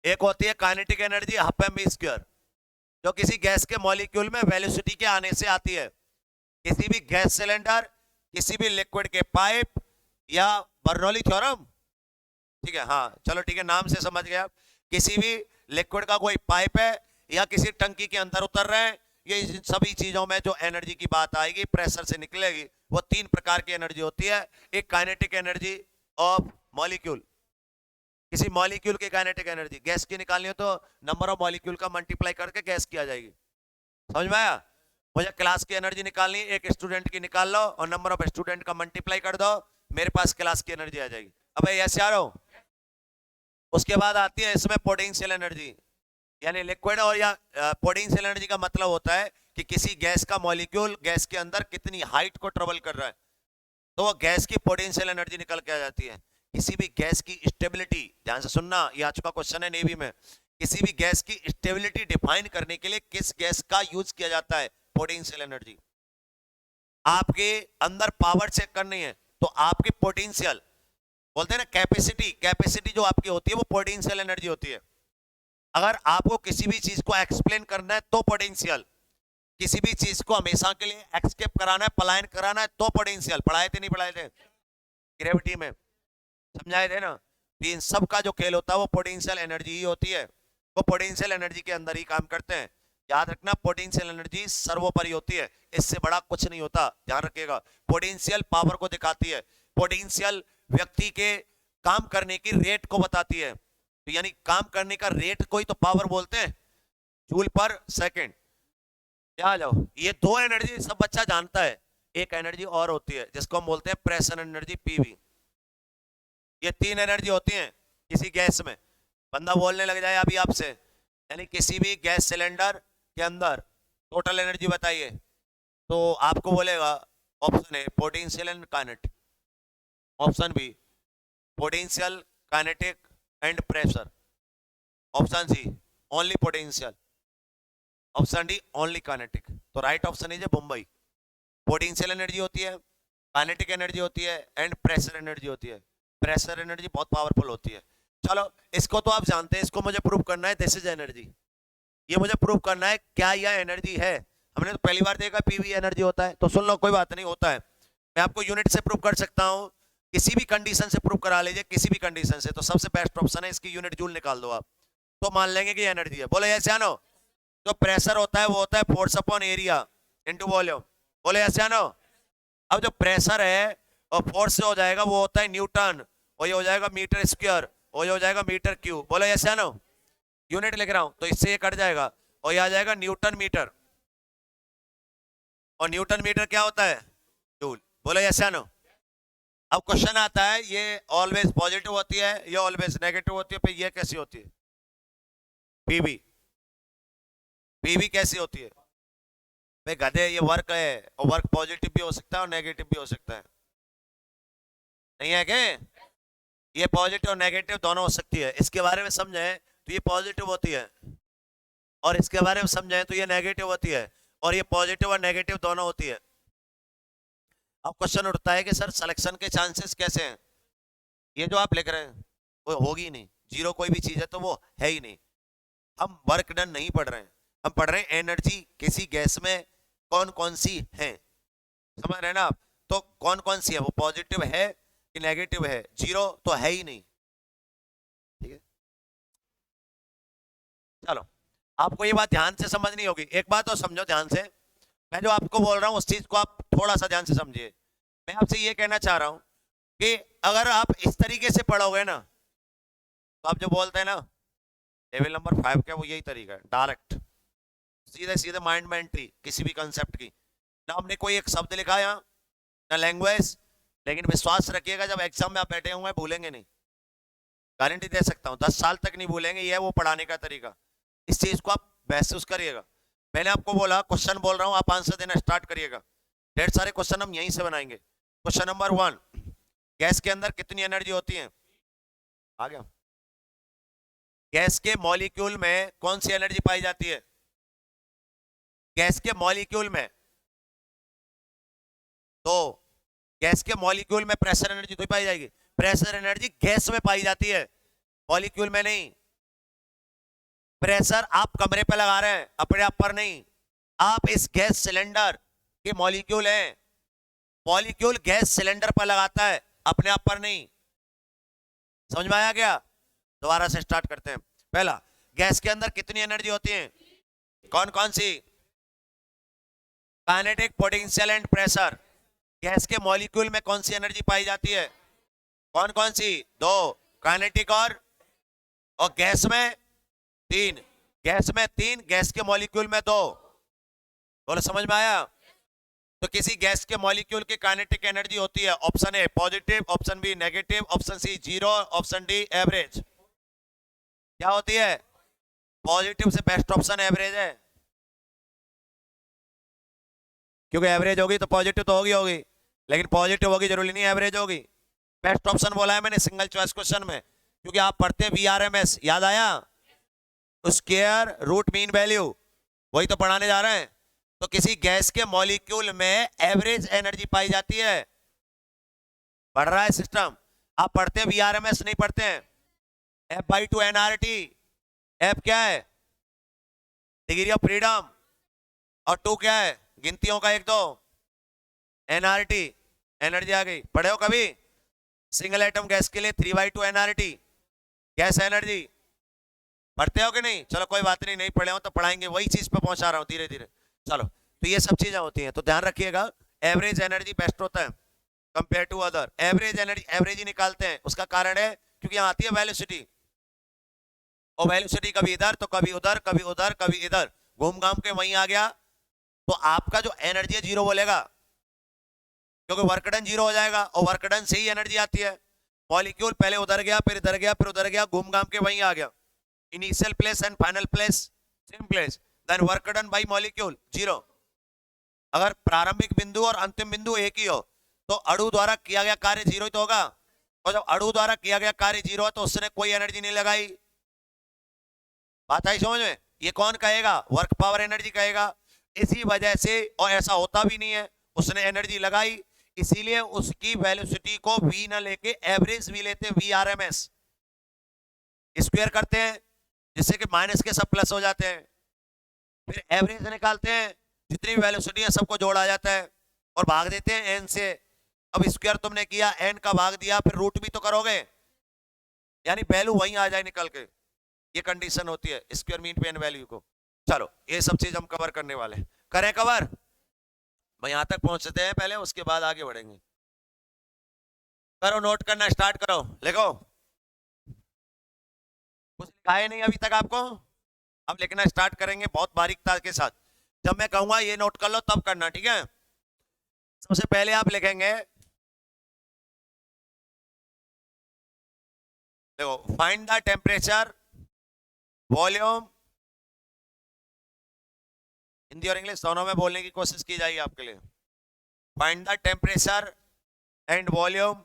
एक होती है kinetic energy, half M B square, जो किसी गैस के मॉलिक्यूल में वेलोसिटी के आने से आती है। किसी भी गैस सिलेंडर, किसी भी लिक्विड के पाइप, या बर्नौली थ्योरम, ठीक है, हाँ चलो ठीक है, नाम से समझ गया। किसी भी लिक्विड का कोई पाइप है या किसी टंकी के अंदर उतर रहे हैं, ये सभी चीजों में जो एनर्जी की बात आएगी प्रेशर से निकलेगी, वो तीन प्रकार की एनर्जी होती है। एक काइनेटिक एनर्जी ऑफ मॉलिक्यूल, किसी मॉलिक्यूल की काइनेटिक एनर्जी, गैस की निकालनी हो तो नंबर ऑफ मॉलिक्यूल का मल्टीप्लाई करके गैस की आ जाएगी। समझ में आया? मुझे क्लास की एनर्जी निकालनी, एक स्टूडेंट की निकाल लो और नंबर ऑफ स्टूडेंट का मल्टीप्लाई कर दो, मेरे पास क्लास की एनर्जी आ जाएगी। अब ऐसे आ रहा हूं। उसके बाद आती है इसमें पोटेंशियल एनर्जी, यानी लिक्विड और या पोटेंशियल एनर्जी का मतलब होता है कि किसी गैस का मॉलिक्यूल गैस के अंदर कितनी हाइट को ट्रेवल कर रहा है, तो वो गैस की पोटेंशियल एनर्जी निकल के आ जाती है। किसी भी गैस की स्टेबिलिटी, ध्यान से सुनना, ये आज का क्वेश्चन है नेवी में, किसी भी गैस की स्टेबिलिटी डिफाइन करने के लिए किस गैस का यूज किया जाता है, पोटेंशियल एनर्जी। आपके अंदर पावर चेक करनी है तो आपकी पोटेंशियल, बोलते हैं ना कैपेसिटी, कैपेसिटी जो आपकी होती है वो पोटेंशियल एनर्जी होती है। अगर आपको किसी भी चीज को एक्सप्लेन करना है तो पोटेंशियल, किसी भी चीज को हमेशा के लिए एक्सकेप कराना है, पलायन कराना है तो पोटेंशियल। पढ़ाए थे नहीं पढ़ाए थे ग्रेविटी में, समझाए थे ना? तो इन सब का जो खेल होता है वो पोटेंशियल एनर्जी ही होती है, वो पोटेंशियल एनर्जी के अंदर ही काम करते हैं। याद रखना, पोटेंशियल एनर्जी सर्वोपरि होती है, इससे बड़ा कुछ नहीं होता, ध्यान रखिएगा। पोटेंशियल पावर को दिखाती है, पोटेंशियल व्यक्ति के काम करने की रेट को बताती है, तो यानी काम करने का रेट को ही तो पावर बोलते हैं, जूल पर सेकेंड। क्या जाओ, ये दो एनर्जी सब बच्चा जानता है। एक एनर्जी और होती है जिसको हम बोलते हैं प्रेशर एनर्जी, पीवी। ये तीन एनर्जी होती हैं किसी गैस में। बंदा बोलने लग जाए अभी आपसे, यानी किसी भी गैस सिलेंडर के अंदर टोटल एनर्जी बताइए, तो आपको बोलेगा option A potential and kinetic, option B potential, kinetic and pressure, option C only potential, option D only kinetic. तो right option is Mumbai. Potential energy होती है, काइनेटिक एनर्जी होती है एंड प्रेशर एनर्जी होती है। प्रेशर एनर्जी बहुत powerful होती है। चलो इसको तो आप जानते हैं, इसको मुझे प्रूव करना है, दिस इज एनर्जी। ये मुझे प्रूव करना है क्या यह एनर्जी है। हमने तो पहली बार देखा पीवी एनर्जी होता है, तो सुन लो कोई बात नहीं, होता है। मैं आपको यूनिट से प्रूव कर सकता हूँ, किसी भी कंडीशन से प्रूव करा लीजिए, किसी भी कंडीशन से, तो सबसे बेस्ट ऑप्शन है इसकी यूनिट जूल निकाल दो आप, तो मान लेंगे कि एनर्जी है। बोले ऐसे आनो, जो प्रेशर होता है वो होता है force upon area into volume. बोले ऐसे आनो। अब जो प्रेशर है और फोर्स हो जाएगा वो होता है न्यूटन, और ये हो जाएगा मीटर स्क्वायर, और ये हो जाएगा मीटर क्यूब। बोले ऐसे आनो, यूनिट लिख रहा हूं तो इससे ये कट जाएगा और ये आ जाएगा न्यूटन मीटर, और न्यूटन मीटर क्या होता है, जूल। बोले ऐसे आनो। अब क्वेश्चन आता है, ये ऑलवेज पॉजिटिव होती है, ये ऑलवेज नेगेटिव होती है, फिर ये कैसी होती है पीवी, पीवी कैसी होती है भाई गधे? ये वर्क है, और वर्क पॉजिटिव भी हो सकता है और नेगेटिव भी हो सकता है, नहीं है क्या? ये पॉजिटिव और नेगेटिव दोनों हो सकती है। इसके बारे में समझें तो ये पॉजिटिव होती है, और इसके बारे में समझें तो ये नेगेटिव होती है, और ये पॉजिटिव और नेगेटिव दोनों होती है। अब क्वेश्चन उठता है कि सर सिलेक्शन के चांसेस कैसे हैं? ये जो आप लिख रहे हैं वो होगी नहीं, जीरो कोई भी चीज है तो वो है ही नहीं। हम वर्क डन नहीं पढ़ रहे हैं, हम पढ़ रहे हैं एनर्जी किसी गैस में कौन कौन सी है, समझ रहे हैं ना आप? तो कौन कौन सी है, वो पॉजिटिव है कि नेगेटिव है, जीरो तो है ही नहीं, ठीक है। चलो आपको ये बात ध्यान से समझनी होगी, एक बात तो समझो ध्यान से, मैं जो आपको बोल रहा हूँ उस चीज को आप थोड़ा सा ध्यान से समझिए। मैं आपसे ये कहना चाह रहा हूं कि अगर आप इस तरीके से पढ़ोगे ना, तो आप जो बोलते हैं ना टेबल नंबर 5 का, वो यही तरीका है, डायरेक्ट सीधे सीधे माइंड में एंट्री किसी भी कंसेप्ट की। ना हमने कोई एक शब्द लिखा यहाँ, ना लैंग्वेज, लेकिन विश्वास रखिएगा, जब एग्जाम में आप बैठे हुए भूलेंगे नहीं, गारंटी दे सकता हूँ, 10 साल तक नहीं भूलेंगे। ये है वो पढ़ाने का तरीका, इस चीज को आप महसूस करिएगा। मैंने आपको बोला क्वेश्चन बोल रहा हूँ, आप आंसर देना स्टार्ट करिएगा। ढेर सारे क्वेश्चन हम यहीं से बनाएंगे। क्वेश्चन नंबर 1, गैस के अंदर कितनी एनर्जी होती है? आ गया। गैस के मॉलिक्यूल में कौन सी एनर्जी पाई जाती है? गैस के मॉलिक्यूल में, तो गैस के मॉलिक्यूल में प्रेशर एनर्जी तो पाई जाएगी। प्रेशर एनर्जी गैस में पाई जाती है, मॉलिक्यूल में नहीं। प्रेशर आप कमरे पे लगा रहे हैं, अपने आप पर नहीं। आप इस गैस सिलेंडर के मॉलिक्यूल हैं, मॉलिक्यूल गैस सिलेंडर पर लगाता है, अपने आप पर नहीं। समझ में आया क्या? दोबारा से स्टार्ट करते हैं। पहला, गैस के अंदर कितनी एनर्जी होती है? कौन कौन सी? Kinetic, potential and pressure. Gas के मॉलिक्यूल में कौन सी एनर्जी पाई जाती है? कौन कौन सी? 2, काइनेटिक और गैस में 3। गैस में 3, गैस के मॉलिक्यूल में 2। बोलो समझ में आया? तो किसी गैस के मॉलिक्यूल की काइनेटिक एनर्जी होती है, option A positive, option B negative, option C 0, option D average. क्या होती है? पॉजिटिव से बेस्ट ऑप्शन एवरेज है, क्योंकि एवरेज होगी तो पॉजिटिव तो होगी, लेकिन पॉजिटिव होगी जरूरी नहीं एवरेज होगी। बेस्ट ऑप्शन बोला है मैंने सिंगल चॉइस क्वेश्चन में, क्योंकि आप पढ़ते हैं VRMS, याद आया? स्क्वायर रूट मीन वैल्यू, वही तो पढ़ाने जा रहे हैं। तो किसी गैस के मॉलिक्यूल में एवरेज एनर्जी पाई जाती है। पढ़ रहा है सिस्टम? आप पढ़ते हैं VRMS, नहीं पढ़ते हैं? F/2 NRT। F क्या है? डिग्री ऑफ फ्रीडम, और 2 क्या है? गिनतियों का 1 2। NRT एनर्जी आ गई, पढ़े हो कभी? सिंगल एटम गैस के लिए 3/2 NRT गैस एनर्जी, पढ़ते हो कि नहीं? चलो कोई बात नहीं, नहीं पढ़े हो तो पढ़ाएंगे, वही चीज पे पहुंचा रहा हूं धीरे धीरे। चलो, तो ये सब चीजें होती हैं, तो ध्यान रखिएगा। एवरेज एनर्जी बेस्ट होता है compare to other. Average energy average ही निकालते हैं, उसका कारण है क्योंकि यहाँ आती है वेलोसिटी, और वेलोसिटी कभी इधर तो कभी उधर, कभी उधर कभी इधर, घूम घाम के वहीं आ गया, तो आपका जो एनर्जी है 0 बोलेगा, क्योंकि वर्क डन 0 हो जाएगा, और वर्क डन से ही एनर्जी आती है। मॉलिक्यूल पहले उधर गया, फिर इधर गया, फिर उधर गया, घूम घाम के वहीं आ गया। Initial place and final place same place, then work done by molecule 0। अगर प्रारंभिक बिंदु और अंतिम बिंदु एक ही हो तो अणु द्वारा किया गया कार्य 0 ही तो होगा, और जब अणु द्वारा किया गया कार्य 0 है तो उसने कोई एनर्जी नहीं लगाई। बात आई समझ में? ये कौन कहेगा? वर्क पावर एनर्जी कहेगा। इसी वजह से, और ऐसा होता भी नहीं है, उसने एनर्जी लगाई, इसीलिए उसकी वेलोसिटी को v ना लेके एवरेज v लेते हैं, VRMS। स्क्वायर करते हैं जिससे कि माइनस के सब प्लस हो जाते हैं, फिर एवरेज निकालते हैं, जितनी वेलोसिटी है सबको जोड़ा जाता है, और भाग देते हैं n से। अब स्क्वायर तुमने किया, n का भाग दिया, फिर रूट भी तो करोगे, यानी वैल्यू वहीं आ जाए निकल के। ये कंडीशन होती है स्क्वायर मीन पे n वैल्यू को। चलो, ये सब चीज हम कवर करने वाले हैं, करें कवर? भाई यहां तक पहुंचते हैं पहले, उसके बाद आगे बढ़ेंगे। करो, नोट करना स्टार्ट करो, लिखो। कुछ लिखा है नहीं अभी तक आपको? अब लिखना स्टार्ट करेंगे बहुत बारीकता के साथ। जब मैं कहूंगा ये नोट कर लो तब करना, ठीक है? सबसे पहले आप लिखेंगे, देखो, find the temperature, volume, Hindi और इंग्लिश दोनों में बोलने की कोशिश की जाएगी आपके लिए। Find the temperature and volume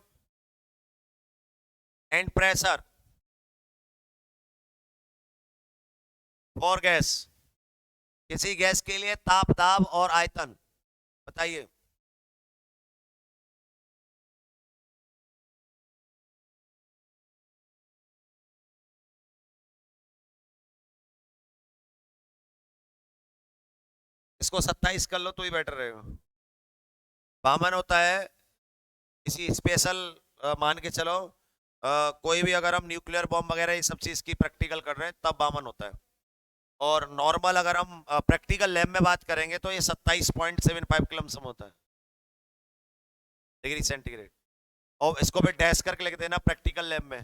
and pressure for gas. किसी गैस के लिए ताप, दाब और आयतन बताइए। इसको 27 कर लो तो ही बेटर रहेगा। बामन होता है किसी स्पेशल, मान के चलो कोई भी, अगर हम न्यूक्लियर बॉम्ब वगैरह ये सब चीज की प्रैक्टिकल कर रहे हैं तब बामन होता है, और नॉर्मल अगर हम प्रैक्टिकल लैब में बात करेंगे तो ये 27.75 किलोमसम होता है, डिग्री सेंटीग्रेड। और इसको भी डैश करके लिख देना प्रैक्टिकल लैब में,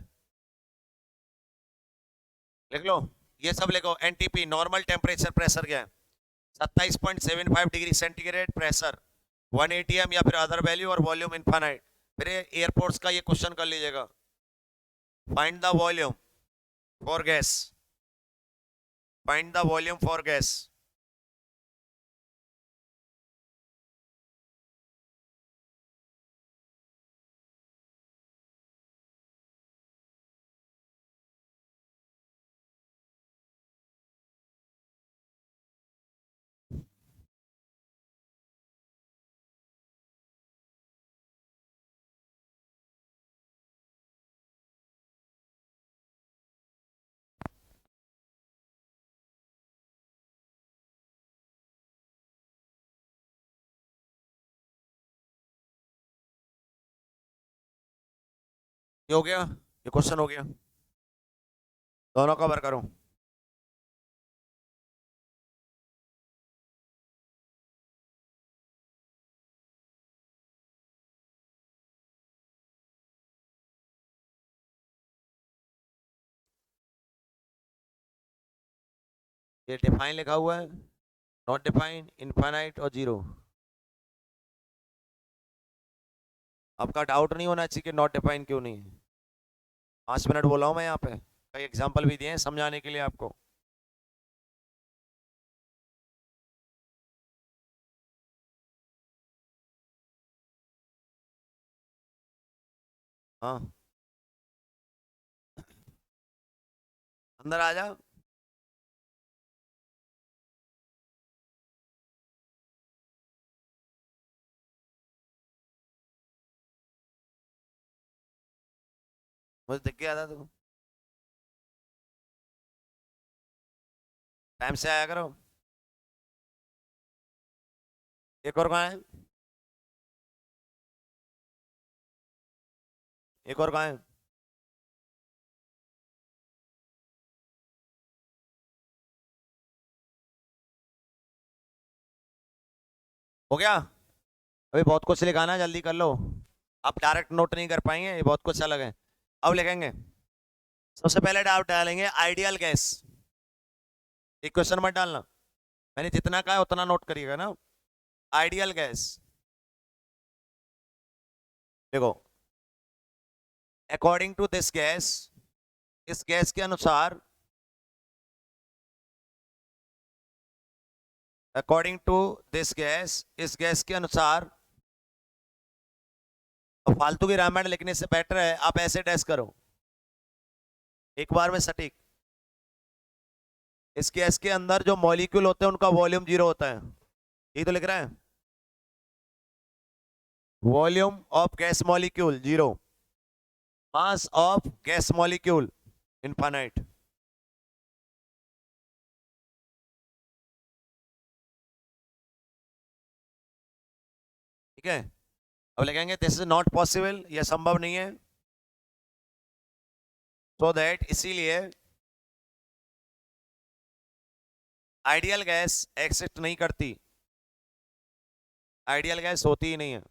लिख लो, ये सब लिखो। एनटीपी नॉर्मल टेम्परेचर प्रेशर क्या है? 27.75 डिग्री सेंटीग्रेड, प्रेशर 1 atm या फिर अदर वैल्यू, और वॉल्यूम इनफाइनाइट फिर एयरपोर्ट्स का ये क्वेश्चन कर लीजिएगा, find the volume for gas, find the volume for gas. ये हो गया, ये क्वेश्चन हो गया, दोनों कवर करूं। ये डिफाइन लिखा हुआ है, नॉट डिफाइन, इनफाइनाइट और जीरो। आपका डाउट नहीं होना चाहिए कि नॉट डिफाइन क्यों नहीं है। 5 मिनट बोला हूं मैं यहाँ पे, कई एग्जाम्पल भी दिए हैं समझाने के लिए आपको। हाँ, अंदर आ जाओ। मुझे दिख गया था तुम, टाइम से आया करो। एक और कहाँ है, एक और कहाँ है? हो गया, अभी बहुत कुछ लिखाना है, जल्दी कर लो। आप डायरेक्ट नोट नहीं कर पाएंगे, ये बहुत कुछ अलग है। अब लिखेंगे, सबसे पहले डाउट डालेंगे आइडियल गैस। इक्वेशन मत डालना, मैंने जितना कहा है उतना नोट करिएगा ना। आइडियल गैस, देखो, अकॉर्डिंग टू दिस गैस, इस गैस के अनुसार, अकॉर्डिंग टू दिस गैस, इस गैस के अनुसार, और फालतू की रामायण लिखने से बेटर है आप ऐसे टेस्ट करो, एक बार में सटीक। इस गैस के अंदर जो मॉलिक्यूल होते हैं उनका वॉल्यूम जीरो होता है, ये तो लिख रहा है, volume of gas molecule zero, mass of gas molecule infinite. ठीक है, अब लिखेंगे दिस इज नॉट पॉसिबल, यह संभव नहीं है, सो दैट, इसीलिए आइडियल गैस एग्जिस्ट नहीं करती, आइडियल गैस होती ही नहीं है,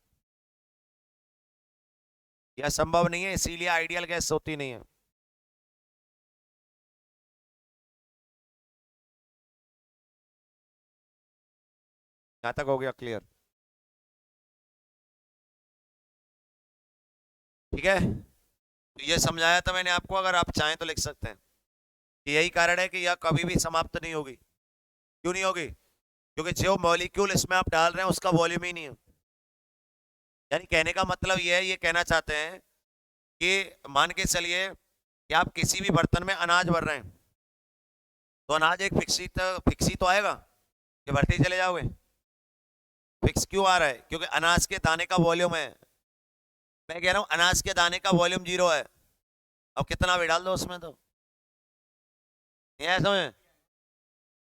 यह संभव नहीं है, इसीलिए आइडियल गैस होती नहीं है। यहां तक हो गया क्लियर? ठीक है, तो ये समझाया था मैंने आपको, अगर आप चाहें तो लिख सकते हैं कि यही कारण है कि यह कभी भी समाप्त नहीं होगी। क्यों नहीं होगी? क्योंकि जो मॉलिक्यूल इसमें आप डाल रहे हैं उसका वॉल्यूम ही नहीं है। यानी कहने का मतलब ये है, ये कहना चाहते हैं कि मान के चलिए कि आप किसी भी बर्तन में अनाज भर रहे हैं, तो अनाज एक फिक्स ही तो आएगा, कि भरते ही चले जाओगे? फिक्स क्यों आ रहा है? क्योंकि अनाज के दाने का वॉल्यूम है। मैं कह रहा हूँ अनाज के दाने का वॉल्यूम जीरो है, अब कितना भी डाल दो उसमें तो नहीं है समझ।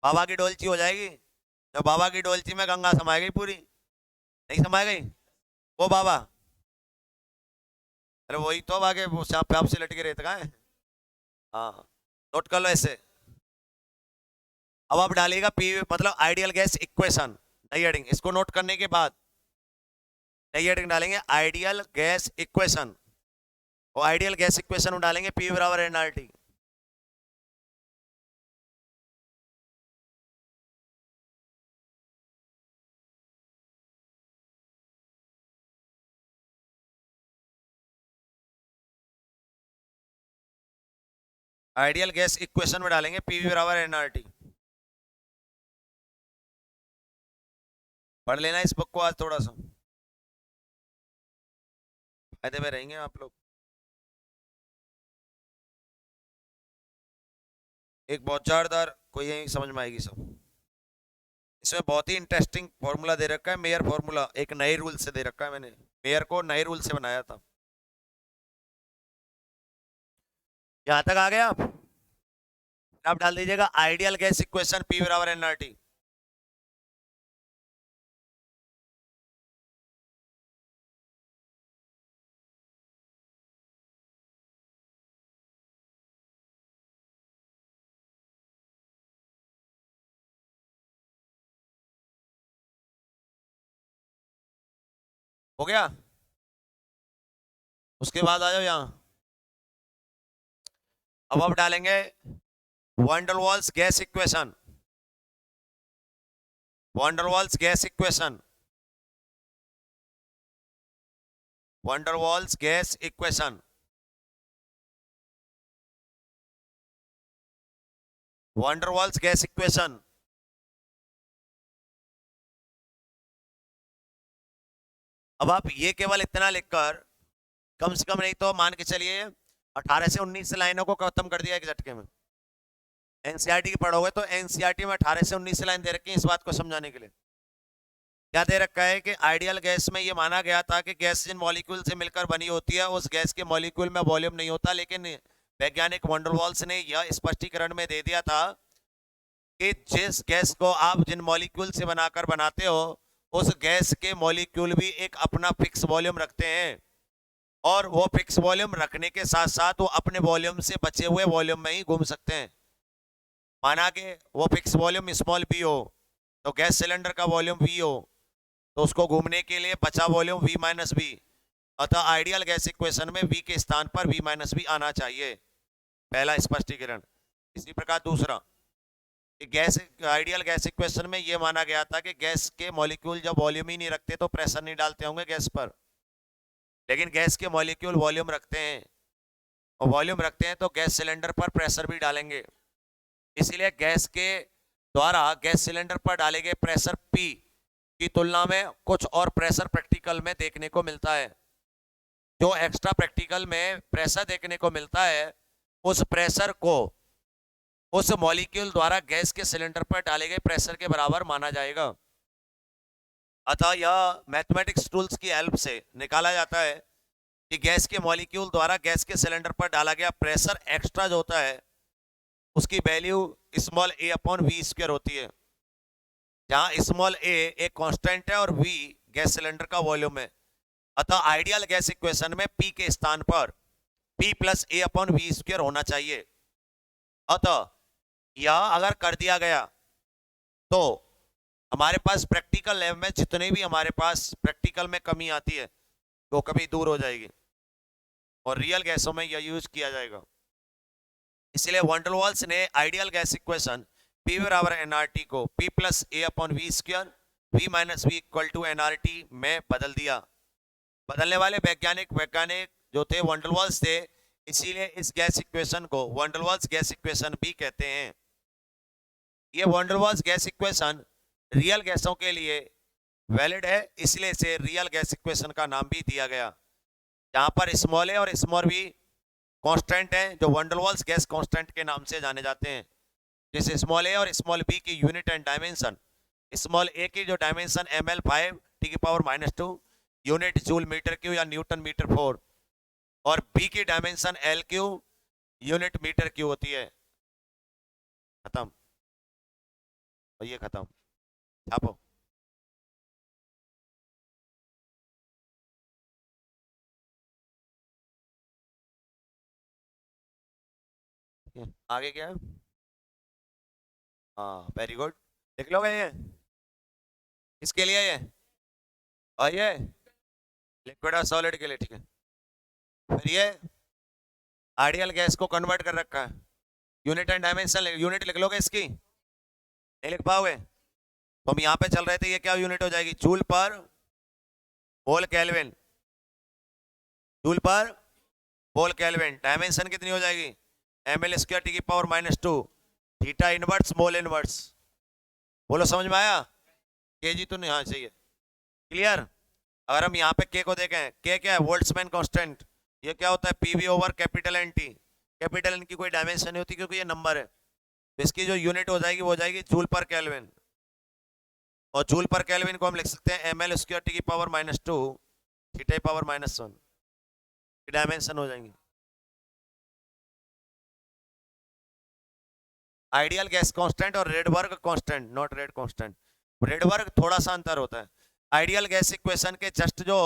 बाबा की डोलची हो जाएगी, जब बाबा की डोलची में गंगा समाए गई पूरी, नहीं समाए गई? वो बाबा, अरे वही तो, अब आगे वो सांप पे आपसे लटके रहते का है। हाँ, नोट कर लो ऐसे। अब आप डालिएगा पी, मतलब आइडियल गैस इक्वेशन, नई हेडिंग, इसको नोट करने के बाद नई हेडिंग डालेंगे आइडियल गैस इक्वेशन, और आइडियल गैस इक्वेशन में डालेंगे पी बराबर एनआरटी। आइडियल गैस इक्वेशन में डालेंगे पीवी बराबर एनआरटी। पढ़ लेना इस बुक को आज थोड़ा सा, फायदे में रहेंगे आप लोग। एक बहुत जोरदार कोई यही समझ में आएगी सब। इसमें बहुत ही इंटरेस्टिंग फॉर्मूला दे रखा है, मेयर फॉर्मूला, एक नए रूल से दे रखा है। मैंने मेयर को नए रूल से बनाया था। यहां तक आ गया आप? अब डाल दीजिएगा आइडियल गैस इक्वेशन पी बराबर एनआरटी। हो गया? उसके बाद आ जाओ यहां। अब आप डालेंगे van der Waals gas equation. Van der Waals gas equation, van der Waals gas equation, van der Waals gas equation. अब आप ये केवल इतना लिखकर कम से कम नहीं तो मान के चलिए 18 से 19 लाइनों को खत्म कर दिया एक झटके में। एनसीईआरटी की पढ़ोगे तो एनसीईआरटी में 18 से 19 लाइन दे रखी है इस बात को समझाने के लिए। क्या दे रखा है कि आइडियल गैस में ये माना गया था कि गैस जिन मॉलिक्यूल से मिलकर बनी होती है उस गैस के मॉलिक्यूल में वॉल्यूम नहीं होता, लेकिन वैज्ञानिक वैन डर वाल्स ने यह स्पष्टीकरण में दे दिया था कि जिस गैस को आप जिन मॉलिक्यूल से बनाकर बनाते हो उस गैस के मॉलिक्यूल भी एक अपना फिक्स वॉल्यूम रखते हैं, और वो फिक्स वॉल्यूम रखने के साथ साथ वो अपने वॉल्यूम से बचे हुए वॉल्यूम में ही घूम सकते हैं। माना कि वो फिक्स वॉल्यूम स्मॉल p हो तो गैस सिलेंडर का वॉल्यूम v हो, तो उसको घूमने के लिए बचा वॉल्यूम v माइनस बी। अतः आइडियल गैस इक्वेशन में v के स्थान पर v माइनस बी आना चाहिए, पहला स्पष्टीकरण। इसी प्रकार दूसरा, गैस आइडियल गैस इक्वेशन में यह माना गया था कि गैस के मॉलिक्यूल जब वॉल्यूम ही नहीं रखते तो प्रेशर नहीं डालते होंगे गैस पर, लेकिन गैस के मॉलिक्यूल वॉल्यूम रखते हैं, और वॉल्यूम रखते हैं तो गैस सिलेंडर पर प्रेशर भी डालेंगे। इसलिए गैस के द्वारा गैस सिलेंडर पर डाले गए प्रेशर P की तुलना में कुछ और प्रेशर प्रैक्टिकल में देखने को मिलता है। जो एक्स्ट्रा प्रैक्टिकल में प्रेशर देखने को मिलता है उस प्रेशर को उस मॉलिक्यूल द्वारा गैस के सिलेंडर पर डाले गए प्रेशर के बराबर माना जाएगा। अतः यह मैथमेटिक्स टूल्स की हेल्प से निकाला जाता है कि गैस के मॉलिक्यूल द्वारा गैस के सिलेंडर पर डाला गया प्रेशर एक्स्ट्रा जो होता है उसकी value small a upon V square होती है, जहां स्मॉल a एक कांस्टेंट है और v गैस सिलेंडर का वॉल्यूम है। अतः आइडियल गैस इक्वेशन में p के स्थान पर p plus a upon V square होना चाहिए। अतः यह अगर कर दिया गया तो हमारे पास प्रैक्टिकल लैब में जितने भी हमारे पास प्रैक्टिकल में कमी आती है वो कभी दूर हो जाएगी और रियल गैसों में यह यूज किया जाएगा। इसलिए वैन डर वाल्स ने आइडियल गैस इक्वेशन P बराबर एनआरटी को P plus A upon V square V minus V equal to NRT में बदल दिया। बदलने वाले वैज्ञानिक जो थे वैन डर वाल्स थे, इसीलिए इस गैस इक्वेशन को van der Waals gas equation भी कहते हैं। ये van der Waals gas equation real गैसों के लिए वैलिड है, इसलिए इसे रियल गैस इक्वेशन का नाम भी दिया गया, जहां पर स्मॉल ए और स्मॉल बी कांस्टेंट हैं जो van der Waals gas constant के नाम से जाने जाते हैं। जैसे स्मॉल ए और स्मॉल बी की unit and dimension, small A की जो डायमेंशन ml 5 टी की power -2 unit joule metre cube या न्यूटन मीटर 4, और बी की dimension L cube unit metre cube होती है। खत्म, और ये खत्म, छापो। आगे क्या है? हाँ वेरी गुड, लिख लोगे ये इसके लिए, ये और ये लिक्विड और सॉलिड के लिए, ठीक है। फिर ये आइडियल गैस को कन्वर्ट कर रखा है, यूनिट एंड डायमेंशन यूनिट लिख लोगे इसकी, नहीं लिख पाओगे तो हम यहाँ पे चल रहे थे, ये क्या यूनिट हो जाएगी? जूल पर मोल केल्विन, जूल पर मोल केल्विन। डायमेंशन कितनी हो जाएगी? ml² टी की power -2 theta inverse mole inverse. बोलो समझ में आया? केजी तो नहीं, हाँ सही है, क्लियर। अगर हम यहाँ पे के को देखें, के क्या है? Boltzmann constant. ये क्या होता है? PV over capital N T. Capital N की कोई डायमेंशन नहीं होती क्योंकि ये नंबर है। इसकी जो यूनिट हो जाएगी वो हो जाएगी जूल पर केल्विन, और जूल पर केल्विन को हम लिख सकते हैं ml² टी की पावर -2 थीटा पावर -1 की डायमेंशन हो जाएंगी। आइडियल गैस कांस्टेंट और Rydberg constant, not red constant. Rydberg थोड़ा सा अंतर होता है। आइडियल गैस इक्वेशन के जस्ट जो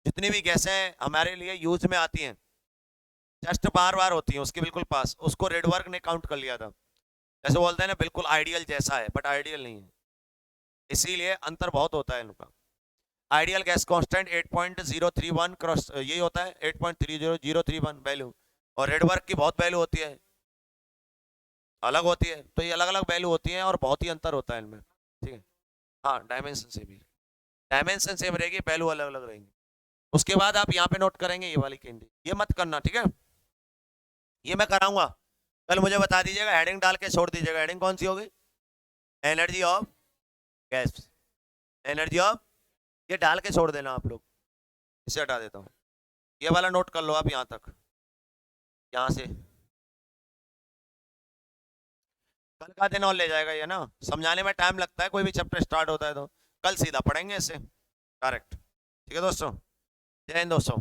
जितनी भी गैसें हमारे लिए यूज में आती हैं, जस्ट बार बार होती हैं उसके बिल्कुल पास, उसको रेडबर्ग ने काउंट कर लिया था। जैसे बोलते हैं ना बिल्कुल आइडियल जैसा है, बट आइडियल नहीं है, इसीलिए अंतर बहुत होता है इनका। आइडियल गैस कांस्टेंट 8.031 क्रॉस यही होता है, 8.30031 वैल्यू, और रेडबर्ग की बहुत वैल्यू होती है, अलग होती है। तो ये अलग अलग वैल्यू होती हैं और बहुत ही अंतर होता है इनमें, ठीक है। हाँ डायमेंशन से भी, डायमेंशन सेम रहेगी, वैल्यू अलग अलग रहेंगी। उसके बाद आप यहाँ पे नोट करेंगे ये वाली कैंडी, ये मत करना, ठीक है, ये मैं कराऊंगा कल, मुझे बता दीजिएगा, हेडिंग डाल के छोड़ दीजिएगा। हेडिंग कौन सी होगी? Energy of gas, energy of, ये डाल के छोड़ देना आप लोग, इसे हटा देता हूँ। ये वाला नोट कर लो आप यहाँ तक, यहाँ से कल का दिन और ले जाएगा ये ना, समझाने में टाइम लगता है कोई भी चैप्टर स्टार्ट होता है तो, कल सीधा पढ़ेंगे इसे डायरेक्ट। ठीक है दोस्तों, जय हिंद दोस्तों।